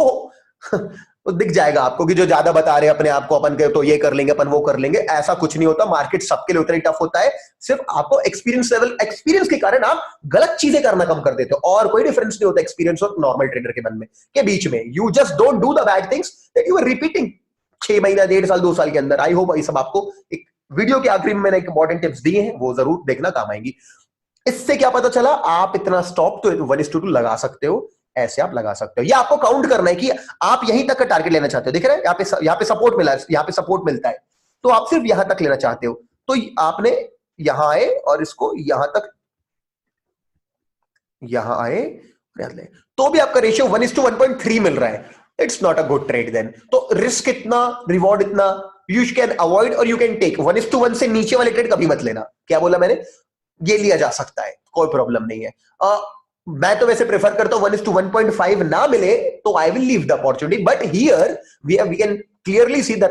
वो दिख जाएगा आपको कि जो ज्यादा बता रहे हैं अपने आप को, अपन के तो ये कर लेंगे, अपन वो कर लेंगे. ऐसा कुछ नहीं होता. मार्केट सबके लिए उतना ही टफ होता है. सिर्फ आपको एक्सपीरियंस लेवल, एक्सपीरियंस के कारण आप गलत चीजें करना कम कर देते हो, और कोई डिफरेंस नहीं होता एक्सपीरियंस और नॉर्मल ट्रेडर के मन में के बीच में. You just don't do the bad things that you are repeating 6 महीना, 1.5 साल, 2 साल के अंदर. आई होप ये सब आपको एक वीडियो के आखिरी में मैंने एक इंपॉर्टेंट टिप्स दिए हैं, वो जरूर देखना, काम आएंगी. इससे क्या पता चला, आप इतना स्टॉप तो 1:2 लगा सकते हो. ऐसे आप लगा सकते हो. या आपको काउंट करना है कि आप यहीं तक का टारगेट लेना चाहते हो. देख रहे हैं यहाँ पे सपोर्ट मिला है, यहाँ पे सपोर्ट मिलता है, तो आप सिर्फ यहां तक लेना चाहते हो. तो आपने यहां आए और इसको यहां तक, यहां आए तो भी आपका रेशियो 1:1.3 मिल रहा है. It's not a good trade then. तो रिस्क इतना, रिवॉर्ड इतना. You can avoid or you can take. 1:1 से नीचे वाले ट्रेड कभी मत लेना. क्या बोला मैंने? ये लिया जा सकता है, कोई प्रॉब्लम नहीं है. मैं तो वैसे प्रेफर करता हूं 1:1.5 ना मिले तो I will leave the opportunity. But here we can clearly see the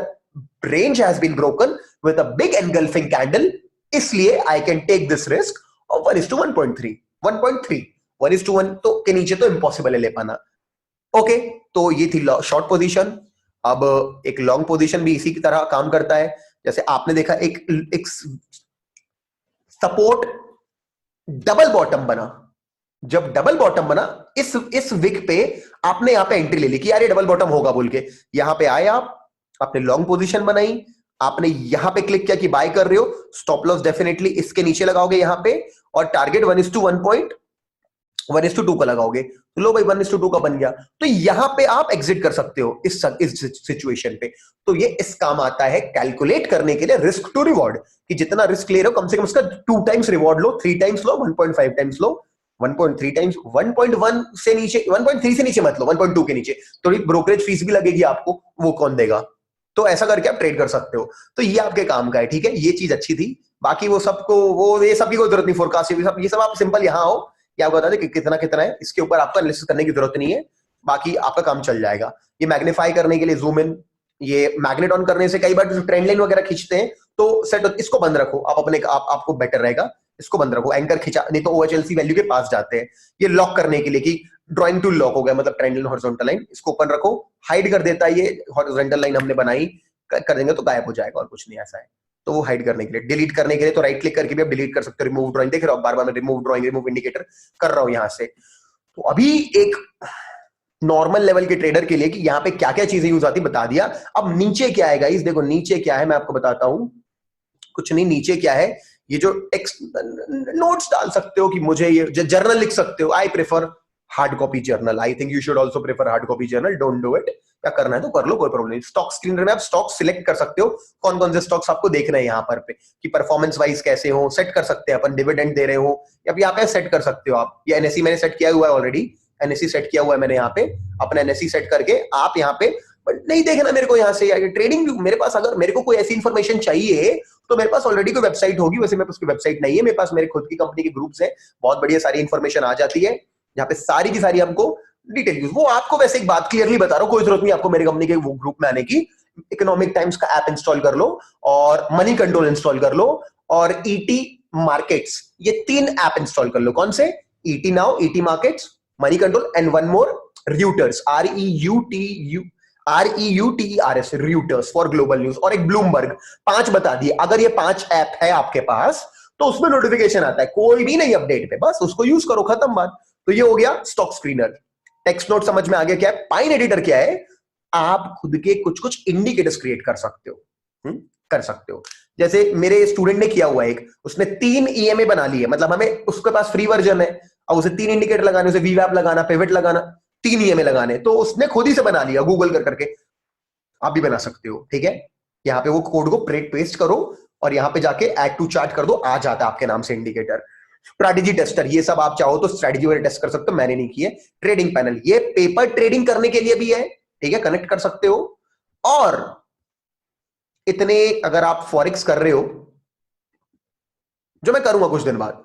range has been broken with a big engulfing candle. इसलिए I can take this risk of 1:1.3. 1.3 1:1 तो के नीचे तो इम्पॉसिबल है ले पाना. ओके, तो ये थी शॉर्ट पोजीशन. अब एक लॉन्ग पोजीशन भी इसी की तरह काम करता है. जैसे आपने देखा एक सपोर्ट डबल बॉटम बना. जब डबल बॉटम बना, इस विक पे आपने यहां पे एंट्री ले ली कि यार ये डबल बॉटम होगा बोल के. यहां पे आए आप, आपने लॉन्ग पोजीशन बनाई, आपने यहां पे क्लिक किया कि बाय कर रहे हो. स्टॉप लॉस डेफिनेटली इसके नीचे लगाओगे यहां पे, और टारगेट 1:2 का लगाओगे. तो लो भाई 1:2 का बन गया. तो यहां पे आप एग्जिट कर सकते हो इस सिचुएशन पे. तो ये इस काम आता है कैलकुलेट करने के लिए रिस्क टू रिवॉर्ड, कि जितना रिस्क ले रहे हो कम से कम उसका 2 टाइम्स रिवॉर्ड लो, 3 टाइम्स लो, 1.5 टाइम्स लो, 1.3 टाइम्स. 1.1 से नीचे, 1.3 से नीचे मत लो, 1.2 के नीचे. थोड़ी ब्रोकरेज फीस भी लगेगी आपको, वो कौन देगा. तो ऐसा करके आप ट्रेड कर सकते हो. तो ये आपके काम का है. ठीक है, ये चीज अच्छी थी. बाकी वो सबको, वो ये सब की कोई जरूरत नहीं. फोरकास्ट ये सब आप सिंपल यहां आओ, क्या बता दें कि कितना कितना है, इसके ऊपर आपको एनालिसिस करने की जरूरत नहीं है. बाकी आपका काम चल जाएगा. ये मैग्नीफाई करने के लिए जूम इन, ये मैग्नेट ऑन करने से कई बार ट्रेंड लाइन वगैरह खींचते हैं तो सेट, इसको बंद रखो आप अपने आपको बेटर रहेगा. इसको बंद रखो. एंकर खिंचा नहीं तो OHLC वैल्यू के पास जाते हैं. ये लॉक करने के लिए कि ड्राइंग टूल लॉक हो गया, मतलब ट्रेंड लाइन, हॉरिजॉन्टल लाइन, इसको ओपन रखो. हाइड कर देता है ये हॉरिजॉन्टल लाइन हमने बनाई, कर देंगे तो गायब हो जाएगा, और कुछ नहीं. ऐसा है. तो वो हाइड करने के लिए, डिलीट करने के लिए तो राइट क्लिक करके भी आप डिलीट कर सकते हो. रिमूव ड्राइंग देख रहे हो, बार बार मैं रिमूव ड्राइंग, रिमूव इंडिकेटर कर रहा हूं यहां से. तो अभी एक नॉर्मल लेवल के ट्रेडर के लिए कि यहाँ पे क्या क्या चीजें यूज आती बता दिया. अब नीचे क्या है गाइस, देखो नीचे क्या है मैं आपको बताता हूं. कुछ नहीं, नीचे क्या है, ये जो टेक्स्ट नोट्स डाल सकते हो कि मुझे ये जर्नल लिख सकते हो. I prefer hard copy journal. I think you should also prefer hard copy journal. Don't do it. क्या करना है तो कर लो, कोई प्रॉब्लम नहीं. स्टॉक स्क्रीनर में आप स्टॉक सिलेक्ट कर सकते हो, कौन कौन से स्टॉक्स आपको देखना है यहाँ पर पे, कि परफॉर्मेंस वाइज कैसे हो, सेट कर सकते हैं अपन. डिविडेंड दे रहे हो या यहाँ पे सेट कर सकते हो आप. ये NSE मैंने सेट किया हुआ है ऑलरेडी. NSE सेट किया हुआ है मैंने यहाँ पे. अपना NSE सेट करके आप यहाँ पे, नहीं देखना मेरे को यहाँ से ट्रेडिंग. मेरे पास अगर मेरे को कोई ऐसी इंफॉर्मेशन चाहिए तो मेरे पास ऑलरेडी कोई वेबसाइट होगी. वैसे मेरे पास कोई वेबसाइट नहीं है, मेरे पास मेरे खुद की कंपनी के ग्रुप्स है, बहुत बढ़िया सारी इंफॉर्मेशन आ जाती है यहाँ पे, सारी की सारी हमको डिटेल यूज. वो आपको वैसे एक बात क्लियरली बता रहा हूँ, कोई जरूरत नहीं आपको मेरी कंपनी के वो ग्रुप में आने की. इकोनॉमिक टाइम्स का ऐप इंस्टॉल कर लो, और मनी कंट्रोल इंस्टॉल कर लो, और ET मार्केट्स, ये 3 ऐप इंस्टॉल कर लो. कौन से? ET now, ET markets, money control, and one more, Reuters, REUTERS, Reuters for global news, और एक ब्लूमबर्ग. 5 बता दिए. अगर ये 5 ऐप है आपके पास तो उसमें नोटिफिकेशन आता है कोई भी नई अपडेट पे, बस उसको यूज करो, खत्म बात. तो ये हो गया स्टॉक स्क्रीनर. टेक्स्ट नोट समझ में आ गया क्या है? पाइन एडिटर क्या है? आप खुद के कुछ कुछ इंडिकेटर्स क्रिएट कर सकते हो. कर सकते हो. जैसे मेरे स्टूडेंट ने किया हुआ एक, उसने 3 EMA बना ली है, मतलब हमें उसके पास फ्री वर्जन है, और उसे 3 इंडिकेटर लगाने, उसे VWAP लगाना, पिवट लगाना, 3 EMA लगाने, तो उसने खुद ही से बना लिया गूगल कर करके. आप भी बना सकते हो. ठीक है, यहाँ पे वो कोड को पेस्ट करो और यहाँ पे जाके ऐड टू चार्ट कर दो, आ जाता है आपके नाम से इंडिकेटर. स्ट्रेटेजी टेस्टर, ये सब आप चाहो तो स्ट्रेटेजी वाले टेस्ट कर सकते हो, मैंने नहीं किए. ट्रेडिंग पैनल, ये पेपर ट्रेडिंग करने के लिए भी है. ठीक है, कनेक्ट कर सकते हो. और इतने अगर आप फॉरेक्स कर रहे हो, जो मैं करूंगा कुछ दिन बाद,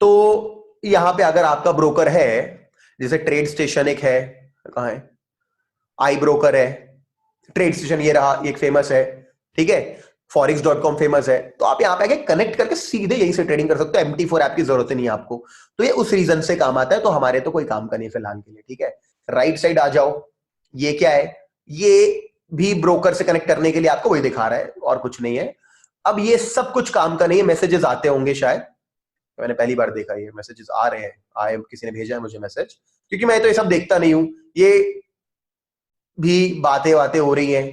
तो यहां पे अगर आपका ब्रोकर है, जैसे ट्रेड स्टेशन एक है, कहां है, आई ब्रोकर है, ट्रेड स्टेशन ये रहा, एक फेमस है, ठीक है, forex.com फेमस है, तो आप यहां पे आके कनेक्ट करके सीधे यहीं से ट्रेडिंग कर सकते हो। MT4 ऐप की जरूरत नहीं है आपको। तो ये उस रीजन से काम आता है, तो हमारे तो कोई काम का नहीं फिलहाल के लिए, ठीक है। राइट साइड आ जाओ, ये क्या है, ये भी ब्रोकर से कनेक्ट करने के लिए आपको वही दिखा रहा है और कुछ नहीं है। अब ये सब कुछ काम का नहीं है, मैसेजेस आते होंगे शायद, मैंने पहली बार देखा ये मैसेजेस आ रहे हैं, आए, किसी ने भेजा है मुझे मैसेज, क्योंकि मैं तो ये सब देखता नहीं हूं। ये भी बातें बातें हो रही हैं,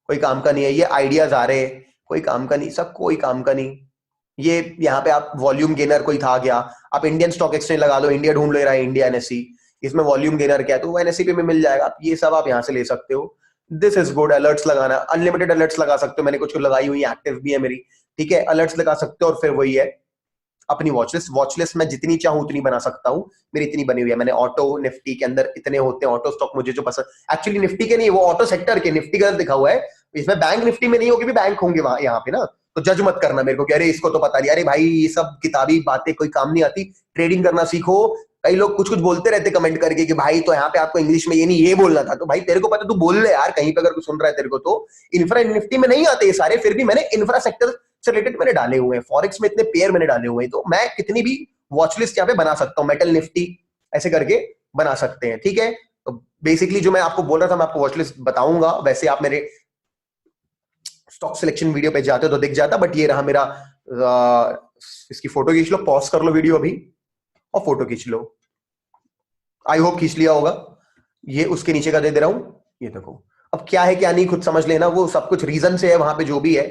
कोई काम का नहीं है। ये आइडियाज आ रहे हैं, कोई काम का नहीं, सब कोई काम का नहीं। ये यहाँ पे आप वॉल्यूम गेनर कोई था क्या, आप इंडियन स्टॉक एक्सचेंज लगा लो, इंडिया ढूंढ ले रहा है, इंडिया NSE, इसमें वॉल्यूम गेनर क्या है, तो वो NSE पे मिल जाएगा, आप ये सब आप यहाँ से ले सकते हो। This is good. अलर्ट्स लगाना, अनलिमिटेड अलर्ट्स लगा सकते हो, मैंने कुछ लगाई हुई, एक्टिव भी है मेरी, ठीक है, अलर्ट्स लगा सकते हो। और फिर वही है अपनी वॉचलिस्ट मैं जितनी चाहूं उतनी बना सकता हूं, मेरी इतनी बनी हुई है। मैंने ऑटो निफ्टी के अंदर इतने होते हैं ऑटो स्टॉक मुझे जो पसंद, एक्चुअली निफ्टी के नहीं, वो ऑटो सेक्टर के, निफ्टी का लिखा हुआ है इसमें, बैंक निफ्टी में नहीं होगी, भी बैंक होंगे वहां यहाँ पे ना, तो जज मत करना मेरे को कि अरे इसको तो पता नहीं। अरे भाई ये सब किताबी बातें कोई काम नहीं आती, ट्रेडिंग करना सीखो। कई लोग कुछ कुछ बोलते रहते कमेंट करके कि भाई तो यहाँ पे आपको इंग्लिश में ये नहीं ये बोलना था, तो भाई तेरे को पता, तू बोल ले यार कहीं पे, अगर कुछ सुन रहा है तेरे को तो। इंफ्रा निफ्टी में नहीं आते ये सारे, फिर भी मैंने इंफ्रा सेक्टर से रिलेटेड मैंने डाले हुए हैं, फॉरेक्स में इतने पेयर मैंने डाले हुए हैं, तो मैं कितनी भी वॉच लिस्ट यहाँ पे बना सकता हूँ, मेटल निफ्टी ऐसे करके बना सकते हैं, ठीक है। तो बेसिकली जो मैं आपको बोल रहा था, मैं आपको वॉच लिस्ट बताऊंगा, वैसे आप मेरे स्टॉक सिलेक्शन वीडियो पे जाते हो तो दिख जाता, बट ये रहा मेरा इसकी फोटो खींच लो, पॉज कर लो वीडियो अभी और फोटो खींच लो, आई होप खींच लिया होगा। ये उसके नीचे का दे रहा हूं, ये देखो। अब क्या है क्या नहीं खुद समझ लेना, वो सब कुछ रीजन से है वहां पे जो भी है,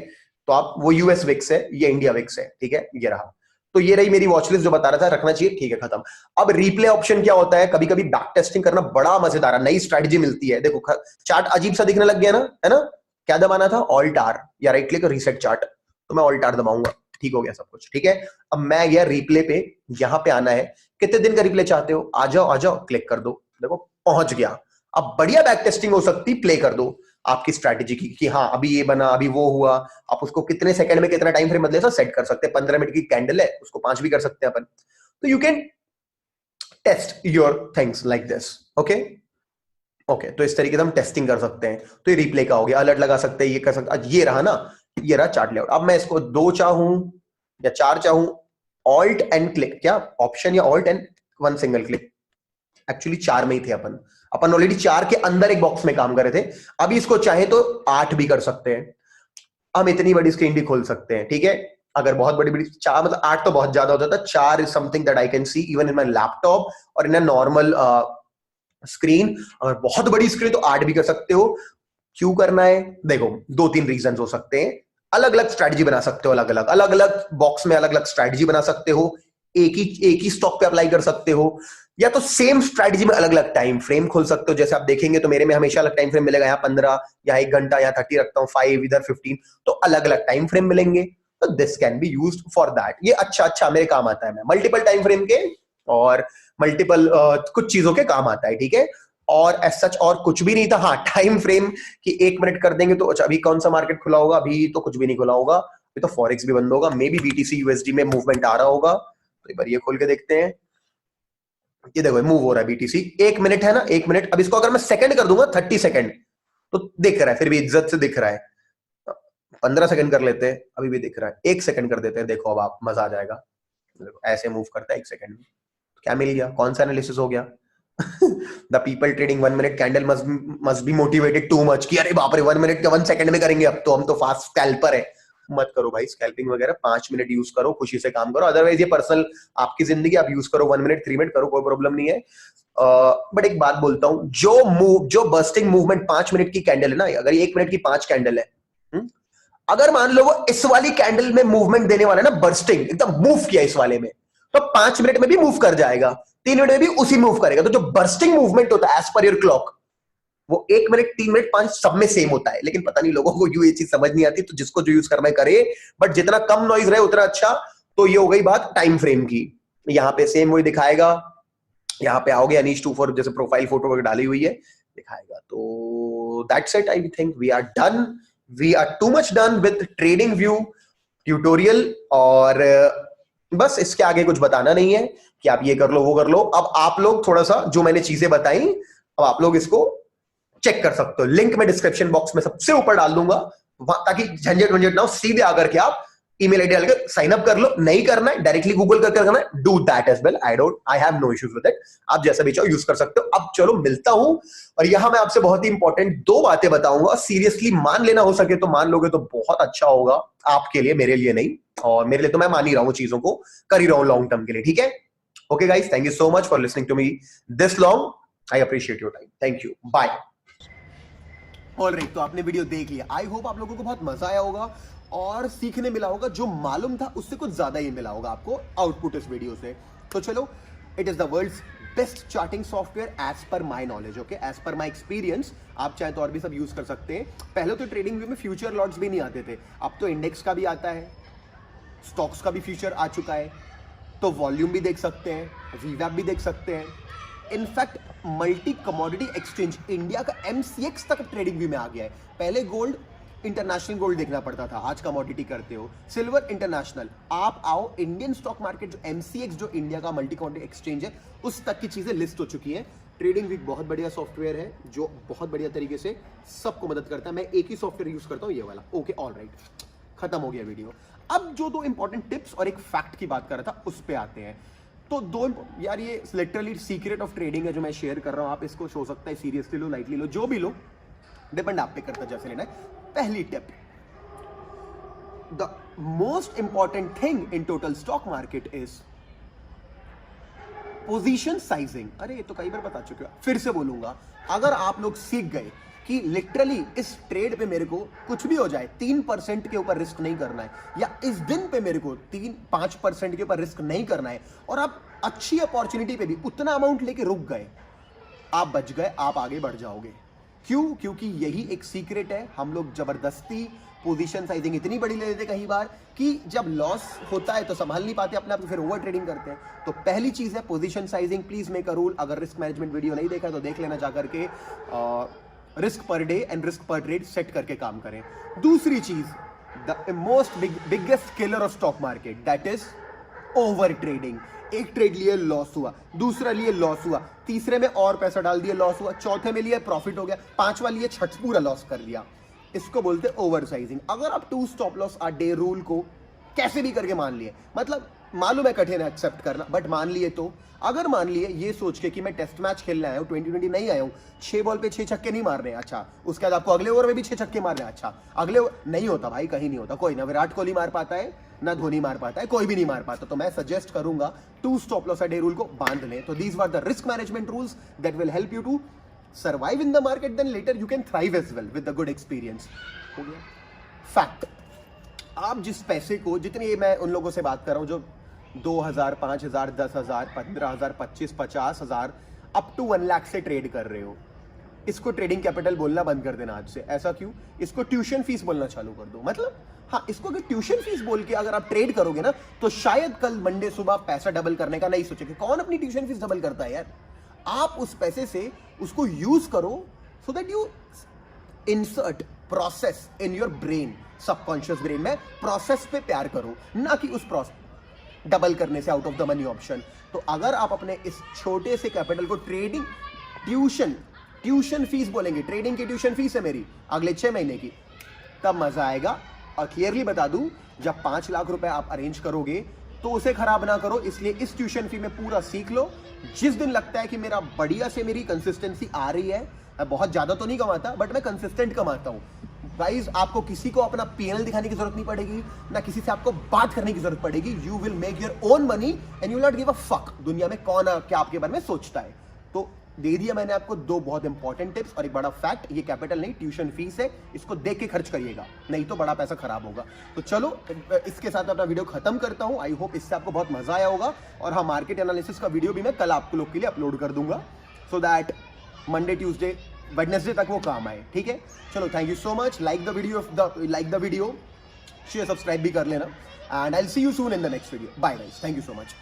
तो आप वो US विक्स है, ये इंडिया विक्स है, ठीक है, ये रहा। तो ये रही मेरी वॉचलिस्ट जो बता रहा था, रखना चाहिए, ठीक है, खत्म। अब रिप्ले ऑप्शन क्या होता है, कभी कभी बैक टेस्टिंग करना बड़ा मजेदार है, नई स्ट्रेटजी मिलती है। देखो चार्ट अजीब सा दिखने लग गया ना, है ना, क्या दबाना था, ऑल्ट R या राइट क्लिक रीसेट चार्ट, तो मैं ऑल्ट R दबाऊंगा, ठीक हो गया सब कुछ, ठीक है। अब मैं गया रिप्ले पे, यहां पे आना है, कितने दिन का रिप्ले चाहते हो, आ जाओ क्लिक कर दो, देखो पहुंच गया। अब बढ़िया बैक टेस्टिंग हो सकती, प्ले कर दो आपकी स्ट्रैटेजी की कि हाँ अभी ये बना, अभी वो हुआ, आप उसको कितने सेकंड में कितना टाइम फ्रेम बदले तो सेट कर सकते हैं। 15 मिनट की कैंडल है, उसको 5 भी कर सकते हैं अपन, तो you can test your things like this, okay okay. तो इस तरीके से हम टेस्टिंग कर सकते हैं। तो ये रिप्ले का हो गया, अलर्ट लगा सकते हैं, ये कर सकते, ये रहा ना, ये रहा चार्ट लेआउट। अब मैं इसको 2 चाहूं या 4 चाहूं, ऑल्ट एंड क्लिक, क्या ऑप्शन, या alt and 1 single click, actually 4 में ही थे अपन, अपन ऑलरेडी 4 के अंदर एक बॉक्स में काम कर रहे थे। अभी इसको चाहे तो 8 भी कर सकते हैं, हम इतनी बड़ी स्क्रीन भी खोल सकते हैं, ठीक है। अगर बहुत बड़ी बड़ी 4 मतलब 8 तो बहुत ज्यादा होता था, 4 is something that I can see even in my laptop और इन अ नॉर्मल स्क्रीन। अगर बहुत बड़ी स्क्रीन तो 8 भी कर सकते हो। क्यों करना है, देखो 2-3 रीजन हो सकते हैं। अलग अलग स्ट्रैटेजी बना सकते हो, अलग अलग बॉक्स में अलग अलग स्ट्रैटेजी बना सकते हो, एक ही स्टॉक पे अप्लाई कर सकते हो, या तो सेम स्ट्रैटेजी में अलग अलग टाइम फ्रेम खोल सकते हो। जैसे आप देखेंगे तो मेरे में हमेशा अलग टाइम फ्रेम मिलेगा, यहाँ 15 या 1 घंटा, यहाँ 30 रखता हूँ, 5 इधर 15, तो अलग अलग टाइम फ्रेम मिलेंगे। तो this can be used for that, ये अच्छा मेरे काम आता है, मैं मल्टीपल टाइम फ्रेम के और मल्टीपल कुछ चीजों के काम आता है, ठीक है। और एज सच और कुछ भी नहीं था, हाँ टाइम फ्रेम कि 1 मिनट कर देंगे तो अच्छा, अभी कौन सा मार्केट खुला होगा, अभी तो कुछ भी नहीं खुला होगा, अभी तो फॉरेक्स भी बंद होगा, मे बी BTC USD में मूवमेंट आ रहा होगा, तो एक बार ये खोल के देखते हैं। ये देखो मूव हो रहा है BTC, 1 मिनट है ना, 1 मिनट। अब इसको अगर मैं सेकंड कर दूंगा 30 सेकंड, तो दिख रहा है, फिर भी इज्जत से दिख रहा है। 15 सेकंड कर लेते हैं, अभी भी दिख रहा है। 1 सेकंड कर देते हैं, देखो अब आप मजा आ जाएगा, देखो ऐसे मूव करता है 1 सेकंड में, क्या मिल गया, कौन सा एनालिसिस हो गया। The people trading 1 minute candle must be motivated too much कि अरे बाप रे 1 मिनट के 1 सेकंड में करेंगे, अब तो हम तो फास्ट स्कैल्पर है। मत करो भाई स्कैल्पिंग वगैरह, 5 मिनट यूज करो, खुशी से काम करो। अदरवाइज ये पर्सनल आपकी जिंदगी, आप यूज करो 1 मिनट 3 मिनट करो, कोई प्रॉब्लम नहीं है। बट एक बात बोलता हूं, जो बर्स्टिंग मूवमेंट 5 मिनट की कैंडल है ना, अगर 1 मिनट की 5 कैंडल है, अगर मान लो वो इस वाली कैंडल में मूवमेंट देने वाला है ना, बर्स्टिंग एकदम मूव किया इस वाले में, तो 5 मिनट में भी मूव कर जाएगा, 3 मिनट में भी उसी मूव करेगा। तो जो बर्स्टिंग मूवमेंट होता है एज पर योर क्लॉक, वो 1 मिनट 3 मिनट 5 सब में सेम होता है। लेकिन पता नहीं लोगों को ये चीज समझ नहीं आती, तो जिसको जो यूज करना है करे, बट जितना कम नॉइज रहे उतना अच्छा। तो ये हो गई बात टाइम फ्रेम की। यहाँ पे सेम वही दिखाएगा, यहाँ पे आओगे अनीश 24 जैसे प्रोफाइल फोटो वगैरह डाली हुई है, दिखाएगा। तो that's it, I think we are done, we are too much done with TradingView tutorial. और बस इसके आगे कुछ बताना नहीं है कि आप ये कर लो वो कर लो। अब आप लोग थोड़ा सा जो मैंने चीजें बताई, अब आप लोग इसको चेक कर सकते हो। लिंक मैं डिस्क्रिप्शन बॉक्स में सबसे ऊपर डाल दूंगा, ताकि झंझट वंझट ना हो, सीधे आकर के आप ईमेल आईडी डालकर साइन अप कर लो। नहीं करना है डायरेक्टली गूगल करके करना है, do that as well, I have no issues with it. आप जैसा भी चाहो यूज कर सकते हो। अब चलो मिलता हूं, और यहां मैं आपसे बहुत ही इंपॉर्टेंट 2 बातें बताऊंगा। सीरियसली मान लेना, हो सके तो मान लोगे तो बहुत अच्छा होगा आपके लिए, मेरे लिए नहीं। और मेरे लिए तो मैं मान ही रहा हूं, चीजों को कर ही रहा हूं लॉन्ग टर्म के लिए, ठीक है। Okay guys, thank you so much for listening to me this long. I appreciate your time, thank you, bye. All right, तो आपने वीडियो देख लिया। आई होप आप लोगों को बहुत मजा आया होगा और सीखने मिला होगा। जो मालूम था उससे कुछ ज्यादा ही मिला होगा आपको आउटपुट इस वीडियो से। तो चलो, it is the world's best charting software as पर माई नॉलेज, ओके, एज पर माई एक्सपीरियंस। आप चाहे तो और भी सब यूज कर सकते हैं। पहले तो ट्रेडिंग व्यू में फ्यूचर लॉट्स भी नहीं आते थे, अब तो इंडेक्स का भी आता है, स्टॉक्स का भी फ्यूचर आ चुका है, तो वॉल्यूम भी देख सकते हैं, वीवैप भी देख सकते हैं। In fact multi commodity exchange India का MCX तक ट्रेडिंग व्यू में आ गया है। पहले गोल्ड इंटरनेशनल गोल्ड देखना पड़ता था, आज कमोडिटी करते हो, सिल्वर इंटरनेशनल। आप आओ, इंडियन स्टॉक मार्केट जो MCX जो इंडिया का मल्टी कमोडिटी एक्सचेंज है, उस तक की चीजें लिस्ट हो चुकी हैं। ट्रेडिंग व्यू बहुत बढ़िया सॉफ्टवेयर है जो बहुत बढ़िया तरीके से सबको मदद करता है। मैं एक ही सॉफ्टवेयर यूज करता हूँ, ये वाला। ओके, ऑलराइट, खत्म हो गया वीडियो। अब जो 2 इंपॉर्टेंट टिप्स और एक फैक्ट की बात कर रहा था, उस पे आते हैं। तो 2 यार, ये लिटरली सीक्रेट ऑफ ट्रेडिंग है जो मैं शेयर कर रहा हूं। आप इसको हो सकता है सीरियसली लो, लाइटली लो, जो भी लो, डिपेंड आप पे करता है जैसे लेना है। पहली tip, the most important thing in total stock market is position sizing. अरे ये तो कई बार बता चुके हो, फिर से बोलूंगा। अगर आप लोग सीख गए कि लिटरली इस ट्रेड पे मेरे को कुछ भी हो जाए 3% के ऊपर रिस्क नहीं करना है, या इस दिन पे मेरे को 3-5% के ऊपर रिस्क नहीं करना है, और आप अच्छी अपॉर्चुनिटी पे भी उतना अमाउंट लेके रुक गए, आप बच गए, आप आगे बढ़ जाओगे। क्यों? क्योंकि यही एक सीक्रेट है। हम लोग जबरदस्ती पोजीशन साइजिंग इतनी बड़ी ले लेते कई बार कि जब लॉस होता है तो संभाल नहीं पाते अपने आप, तो फिर ओवर ट्रेडिंग करते हैं। तो पहली चीज है position sizing. Please make a rule. अगर रिस्क मैनेजमेंट वीडियो नहीं देखा तो देख लेना जाकर के। Risk per day and risk पर ट्रेड सेट करके काम करें। दूसरी चीज, the most biggest killer of stock market, that is over trading. एक ट्रेड लिए लॉस हुआ, दूसरा लिए लॉस हुआ, तीसरे में और पैसा डाल दिया लॉस हुआ, चौथे में लिए प्रॉफिट हो गया, पांचवा लिए छठ पूरा लॉस कर दिया। इसको बोलते हैं ओवर साइजिंग। अगर आप 2 स्टॉप लॉस आ डे रूल को कैसे भी करके मान लिए, मतलब मालूम है कठिन है एक्सेप्ट करना, बट मान लिए, तो अगर मान लिए ये सोच के कि मैं टेस्ट मैच खेलने आया हूँ, 2020 नहीं आया हूँ, 6 बॉल पे 6 छक्के नहीं मार रहे, अच्छा, उसके बाद आपको अगले ओवर में भी 6 छक्के मारने, अच्छा, अगले नहीं होता भाई, कहीं नहीं होता। कोई ना विराट कोहली मार पाता है, ना धोनी मार पाता है, कोई भी नहीं मार पाता। तो मैं सजेस्ट करूंगा 2 स्टॉप लॉस डे रूल को बांध लें। तो these were the risk management rules that will help you to survive in the market, then later you can thrive as well with the good experience. हो गया fact. आप जिस पैसे को, जितनी मैं उन लोगों से बात कर रहा हूं जो 2000, 5000, 10,000, 15,000, 25,000, 50,000 अप टू 1 लाख से ट्रेड कर रहे हो, इसको ट्रेडिंग कैपिटल बोलना बंद कर देना आज से। ऐसा क्यों? इसको ट्यूशन फीस बोलना चालू कर दो। मतलब हाँ, इसको अगर ट्यूशन फीस बोल के अगर आप ट्रेड करोगे ना, तो शायद कल मंडे सुबह पैसा डबल करने का नहीं सोचेंगे। कौन अपनी ट्यूशन फीस डबल करता है यार? आप उस पैसे से उसको यूज करो so that you insert process in your brain, subconscious brain में प्रोसेस पे प्यार करो, ना कि उस प्रोसेस डबल करने से out of the money option. तो अगर आप अपने इस छोटे से कैपिटल को ट्रेडिंग ट्यूशन फीस बोलेंगे, ट्रेडिंग की ट्यूशन फीस है मेरी अगले 6 महीने की, तब मजा आएगा। और क्लियरली बता दूं, जब 5 लाख रुपए आप अरेंज करोगे तो उसे खराब ना करो। इसलिए इस ट्यूशन फी में पूरा सीख लो। जिस दिन लगता है कि मेरा बढ़िया से मेरी कंसिस्टेंसी आ रही है, मैं बहुत ज्यादा तो नहीं कमाता बट मैं कंसिस्टेंट कमाता हूं, गाइस, आपको किसी को अपना पीएनएल दिखाने की जरूरत नहीं पड़ेगी, ना किसी से आपको बात करने की जरूरत पड़ेगी। You will make your own money and you will not give a fuck दुनिया में कौन क्या आपके बारे में सोचता है। तो दे दिया मैंने आपको 2 बहुत इंपॉर्टेंट टिप्स और एक बड़ा फैक्ट। ये कैपिटल नहीं, ट्यूशन फीस है, इसको देख के खर्च करिएगा, नहीं तो बड़ा पैसा खराब होगा। तो चलो, इसके साथ अपना वीडियो खत्म करता हूं। आई होप इससे आपको बहुत मजा आया होगा। और हाँ, मार्केट एनालिसिस का वीडियो भी मैं कल आप लोग के लिए अपलोड कर दूंगा, so that Monday, Tuesday, Wednesday तक वो काम आए। ठीक है, चलो, thank you so much. Like the video, share, subscribe भी कर लेना, and I will see you soon in the next video. Bye guys, thank you so much.